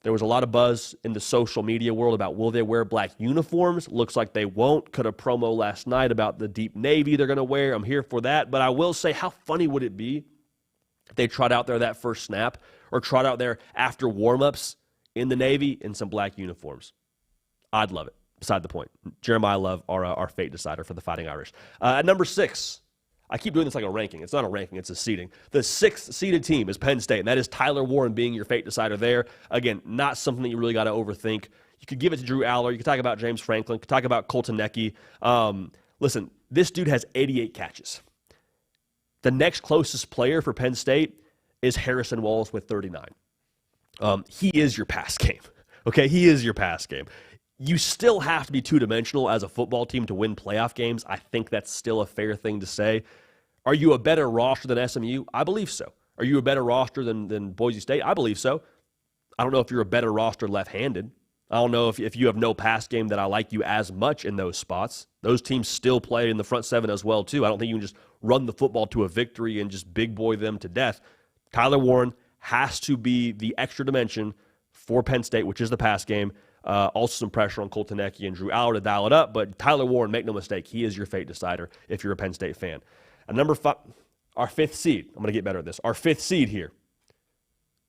There was a lot of buzz in the social media world about will they wear black uniforms. Looks like they won't. Cut a promo last night about the deep navy they're going to wear. I'm here for that. But I will say, how funny would it be if they trot out there that first snap or trot out there after warm-ups in the Navy in some black uniforms? I'd love it. Beside the point. Jeremiah Love, our fate decider for the Fighting Irish. At number 6, I keep doing this like a ranking. It's not a ranking, it's a seeding. The 6th seeded team is Penn State, and that is Tyler Warren being your fate decider there. Again, not something that you really got to overthink. You could give it to Drew Aller. You could talk about James Franklin. You could talk about Colton Necky. Listen, this dude has 88 catches. The next closest player for Penn State is Harrison Wallace with 39. He is your pass game. Okay, he is your pass game. You still have to be two-dimensional as a football team to win playoff games. I think that's still a fair thing to say. Are you a better roster than SMU? I believe so. Are you a better roster than Boise State? I believe so. I don't know if you're a better roster left-handed. I don't know if you have no pass game that I like you as much in those spots. Those teams still play in the front seven as well, too. I don't think you can just run the football to a victory and just big boy them to death. Tyler Warren has to be the extra dimension for Penn State, which is the pass game. Also some pressure on Colton Necky and Drew Aller to dial it up, but Tyler Warren, make no mistake, he is your fate decider if you're a Penn State fan. And number 5, our 5th seed, I'm going to get better at this, our 5th seed here,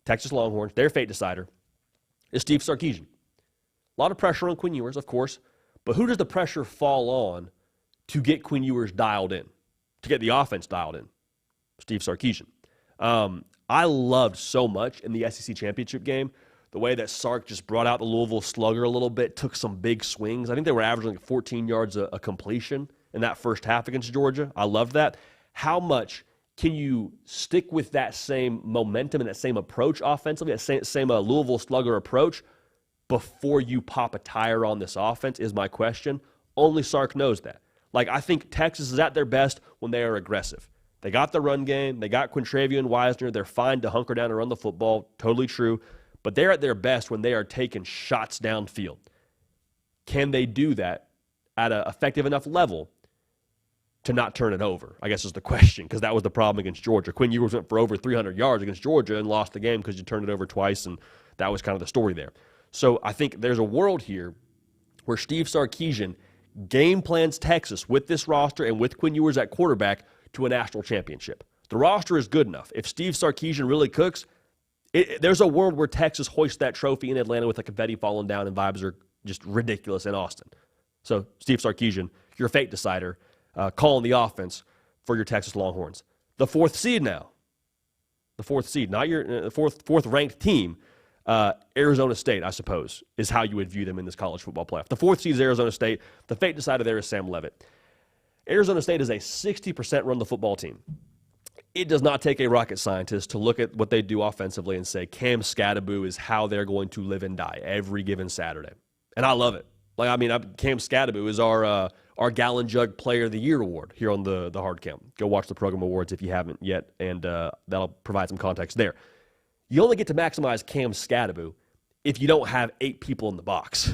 Texas Longhorns, their fate decider is Steve Sarkisian. A lot of pressure on Quinn Ewers, of course, but who does the pressure fall on to get Quinn Ewers dialed in, to get the offense dialed in? Steve Sarkisian. I loved so much in the SEC championship game the way that Sark just brought out the Louisville slugger a little bit, took some big swings. I think they were averaging like 14 yards a completion in that first half against Georgia. I loved that. How much can you stick with that same momentum and that same approach offensively, that same Louisville slugger approach before you pop a tire on this offense is my question. Only Sark knows that. Like, I think Texas is at their best when they are aggressive. They got the run game. They got Quintravion Wisener. They're fine to hunker down and run the football. Totally true. But they're at their best when they are taking shots downfield. Can they do that at an effective enough level to not turn it over, I guess is the question, because that was the problem against Georgia. Quinn Ewers went for over 300 yards against Georgia and lost the game because you turned it over twice, and that was kind of the story there. So I think there's a world here where Steve Sarkisian game plans Texas with this roster and with Quinn Ewers at quarterback to a national championship. The roster is good enough. If Steve Sarkisian really cooks, there's a world where Texas hoists that trophy in Atlanta with the confetti falling down and vibes are just ridiculous in Austin. So Steve Sarkisian, your fate decider, calling the offense for your Texas Longhorns. The 4th seed now. The 4th seed, not your fourth ranked team. Arizona State, I suppose, is how you would view them in this college football playoff. The 4th seed is Arizona State. The fate decider there is Sam Leavitt. Arizona State is a 60% run the football team. It does not take a rocket scientist to look at what they do offensively and say Cam Skattebo is how they're going to live and die every given Saturday. And I love it. Cam Skattebo is our Gallon Jug Player of the Year award here on the Hard Count. Go watch the program awards if you haven't yet, and that'll provide some context there. You only get to maximize Cam Skattebo if you don't have 8 people in the box,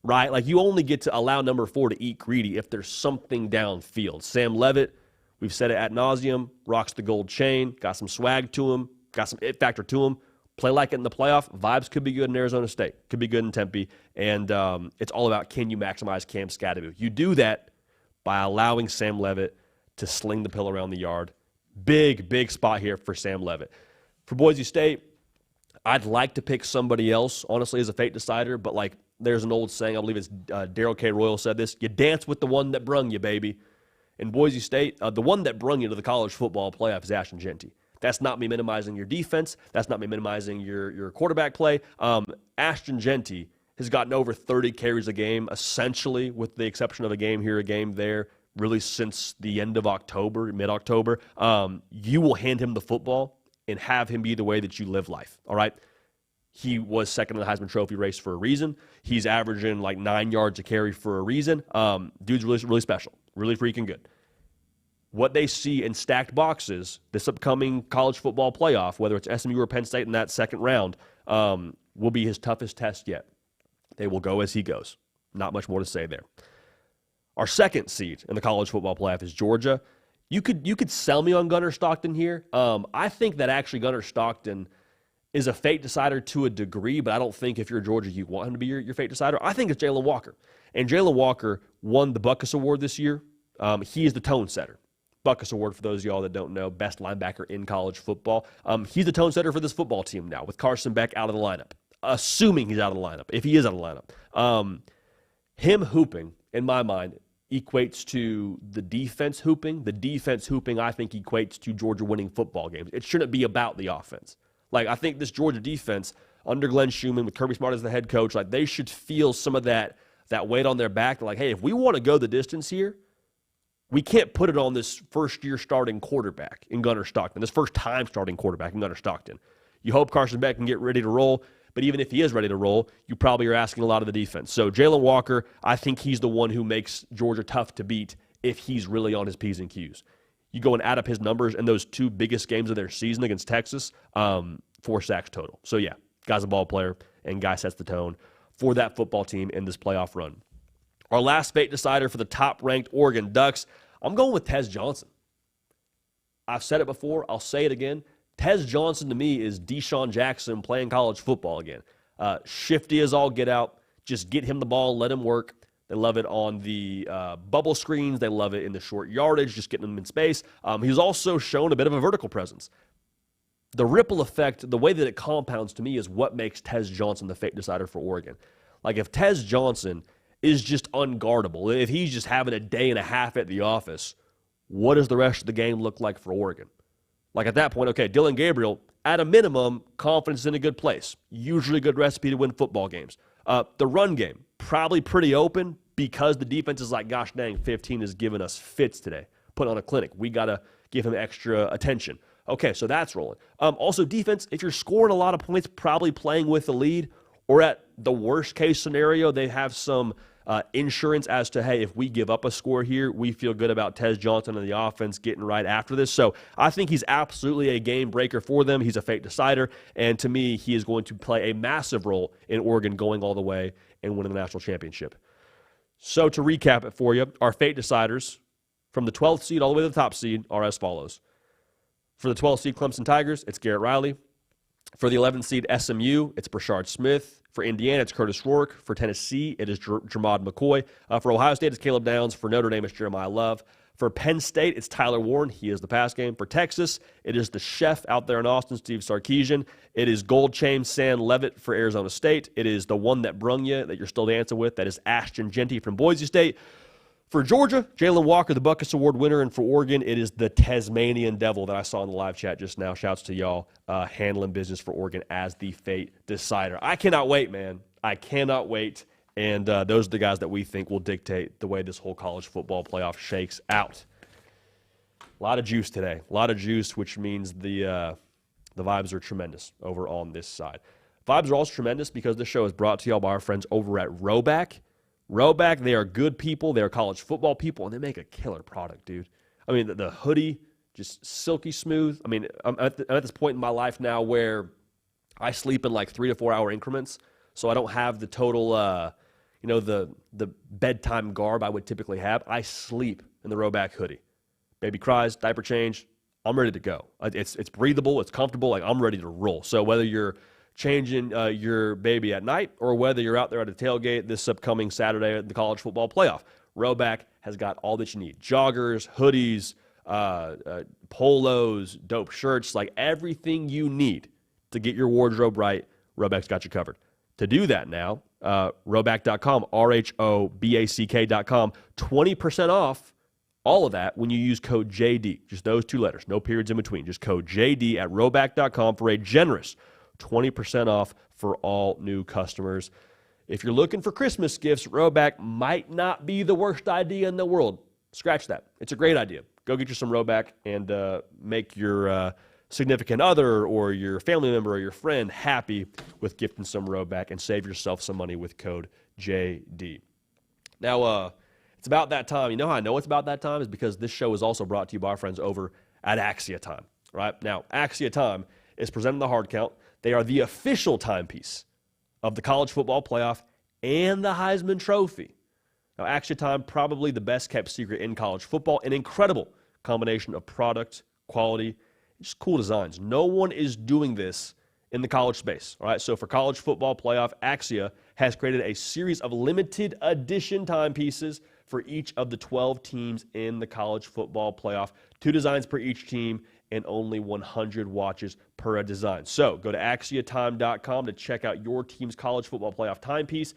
right? Like, you only get to allow number 4 to eat greedy if there's something downfield. Sam Leavitt, we've said it ad nauseum, rocks the gold chain, got some swag to him, got some it factor to him. Play like it in the playoff. Vibes could be good in Arizona State, could be good in Tempe, and it's all about can you maximize Cam Skattebo. You do that by allowing Sam Leavitt to sling the pill around the yard. Big spot here for Sam Leavitt. For Boise State, I'd like to pick somebody else, honestly, as a fate decider, but like there's an old saying, I believe it's Daryl K. Royal said this, you dance with the one that brung you, baby. In Boise State, the one that brung you to the college football playoff is Ashton Jeanty. That's not me minimizing your defense. That's not me minimizing your quarterback play. Ashton Jeanty has gotten over 30 carries a game, essentially, with the exception of a game here, a game there, really since the end of October, mid-October. You will hand him the football and have him be the way that you live life, all right? He was second in the Heisman Trophy race for a reason. He's averaging like 9 yards a carry for a reason. Dude's really, really special, really freaking good. What they see in stacked boxes this upcoming college football playoff, whether it's SMU or Penn State in that second round, will be his toughest test yet. They will go as he goes. Not much more to say there. Our second seed in the college football playoff is Georgia. You could sell me on Gunnar Stockton here. I think that actually Gunnar Stockton is a fate decider to a degree, but I don't think if you're Georgia, you want him to be your fate decider. I think it's Jalen Walker. And Jalen Walker won the Butkus Award this year. He is the tone setter. Butkus Award, for those of y'all that don't know, best linebacker in college football. He's the tone setter for this football team now with Carson Beck out of the lineup, assuming he's out of the lineup, if he is out of the lineup. Him hooping, in my mind, equates to the defense hooping. The defense hooping, I think, equates to Georgia winning football games. It shouldn't be about the offense. Like, I think this Georgia defense, under Glenn Schumann, with Kirby Smart as the head coach, like, they should feel some of that weight on their back. Like, hey, if we want to go the distance here, we can't put it on this first-year starting quarterback in Gunnar Stockton, this first-time starting quarterback in Gunnar Stockton. You hope Carson Beck can get ready to roll, but even if he is ready to roll, you probably are asking a lot of the defense. So Jalen Walker, I think he's the one who makes Georgia tough to beat if he's really on his P's and Q's. You go and add up his numbers in those two biggest games of their season against Texas, 4 sacks total. So, yeah, guy's a ball player, and guy sets the tone for that football team in this playoff run. Our last fate decider for the top-ranked Oregon Ducks, I'm going with Tez Johnson. I've said it before. I'll say it again. Tez Johnson, to me, is Deshaun Jackson playing college football again. Shifty as all get out. Just get him the ball, let him work. They love it on the bubble screens. They love it in the short yardage, just getting him in space. He's also shown a bit of a vertical presence. The ripple effect, the way that it compounds to me is what makes Tez Johnson the fate decider for Oregon. Like, if Tez Johnson is just unguardable, if he's just having a day and a half at the office, what does the rest of the game look like for Oregon? Like, at that point, okay, Dylan Gabriel, at a minimum, confidence in a good place. Usually a good recipe to win football games. The run game, probably pretty open because the defense is like, gosh dang, 15 is giving us fits today. Put on a clinic. We got to give him extra attention. Okay, so that's rolling. Also, defense, if you're scoring a lot of points, probably playing with the lead, or at the worst case scenario, they have some insurance as to, hey, if we give up a score here, we feel good about Tez Johnson and the offense getting right after this. So I think he's absolutely a game breaker for them. He's a fate decider, and to me, he is going to play a massive role in Oregon going all the way and winning the national championship. So to recap it for you, our fate deciders from the 12th seed all the way to the top seed are as follows. For the 12th seed Clemson Tigers, it's Garrett Riley. For the 11th seed SMU, it's Brashard Smith. For Indiana, it's Curtis Rourke. For Tennessee, it is Jermod McCoy. For Ohio State, it's Caleb Downs. For Notre Dame, it's Jeremiah Love. For Penn State, it's Tyler Warren. He is the pass game. For Texas, it is the chef out there in Austin, Steve Sarkisian. It is Gold Chain Sam Levitt for Arizona State. It is the one that brung you, that you're still dancing with. That is Ashton Genty from Boise State. For Georgia, Jalen Walker, the Butkus Award winner. And for Oregon, it is the Tasmanian Devil that I saw in the live chat just now. Shouts to y'all handling business for Oregon as the fate decider. I cannot wait, man. I cannot wait. And those are the guys that we think will dictate the way this whole college football playoff shakes out. A lot of juice today. A lot of juice, which means the vibes are tremendous over on this side. Vibes are also tremendous because this show is brought to y'all by our friends over at Rhoback. Rhoback, they are good people. They are college football people, and they make a killer product, dude. I mean, the hoodie, just silky smooth. I mean, I'm at this point in my life now where I sleep in like 3 to 4 hour increments, so I don't have the total, the bedtime garb I would typically have. I sleep in the Rhoback hoodie. Baby cries, diaper change, I'm ready to go. It's breathable, it's comfortable, like I'm ready to roll. So whether you're changing your baby at night or whether you're out there at a tailgate this upcoming Saturday at the college football playoff, Rhoback has got all that you need. Joggers, hoodies, polos, dope shirts, like everything you need to get your wardrobe right, Rhoback's got you covered. To do that now, Rhoback.com, RHOBACK.com, 20% off all of that when you use code JD. Just those 2 letters, no periods in between. Just code JD at Rhoback.com for a generous 20% off for all new customers. If you're looking for Christmas gifts, Rhoback might not be the worst idea in the world. Scratch that. It's a great idea. Go get you some Rhoback and make your significant other or your family member or your friend happy with gifting some Rhoback, and save yourself some money with code JD. Now, it's about that time. You know how I know it's about that time is because this show is also brought to you by our friends over at Axia Time, right? Now, Axia Time is presenting the hard count. They are the official timepiece of the college football playoff and the Heisman Trophy. Now, Axia Time, probably the best kept secret in college football, an incredible combination of product, quality, just cool designs. No one is doing this in the college space, all right? So for college football playoff, Axia has created a series of limited edition timepieces for each of the 12 teams in the college football playoff. 2 designs per each team and only 100 watches per design. So go to axiatime.com to check out your team's college football playoff timepiece.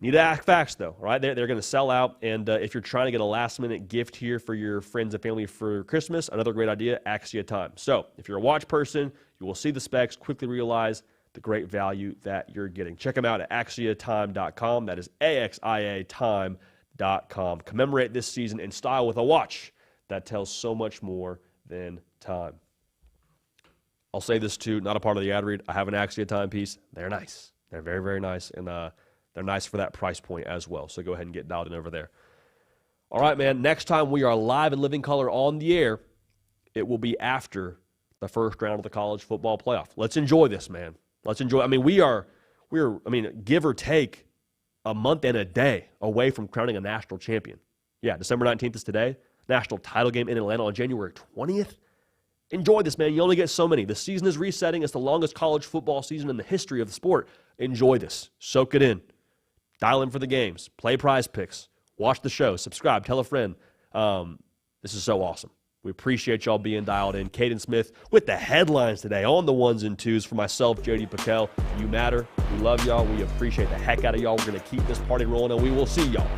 Need to act fast, though, all right? They're going to sell out, and if you're trying to get a last-minute gift here for your friends and family for Christmas, another great idea, Axia Time. So if you're a watch person, you will see the specs, quickly realize the great value that you're getting. Check them out at axiatime.com. That is AXIA time.com. Commemorate this season in style with a watch that tells so much more than time. I'll say this, too, not a part of the ad read. I have an Axia timepiece. They're nice. They're very, very nice, and they're nice for that price point as well, so go ahead and get dialed in over there. All right, man, next time we are live in living color on the air, it will be after the first round of the college football playoff. Let's enjoy this, man. Let's enjoy. I mean, we're give or take a month and a day away from crowning a national champion. Yeah, December 19th is today. National title game in Atlanta on January 20th. Enjoy this, man. You only get so many. The season is resetting. It's the longest college football season in the history of the sport. Enjoy this. Soak it in. Dial in for the games. Play Prize Picks. Watch the show. Subscribe. Tell a friend. This is so awesome. We appreciate y'all being dialed in. Kaiden Smith with the headlines today on the ones and twos. For myself, JD PicKell, you matter. We love y'all. We appreciate the heck out of y'all. We're going to keep this party rolling, and we will see y'all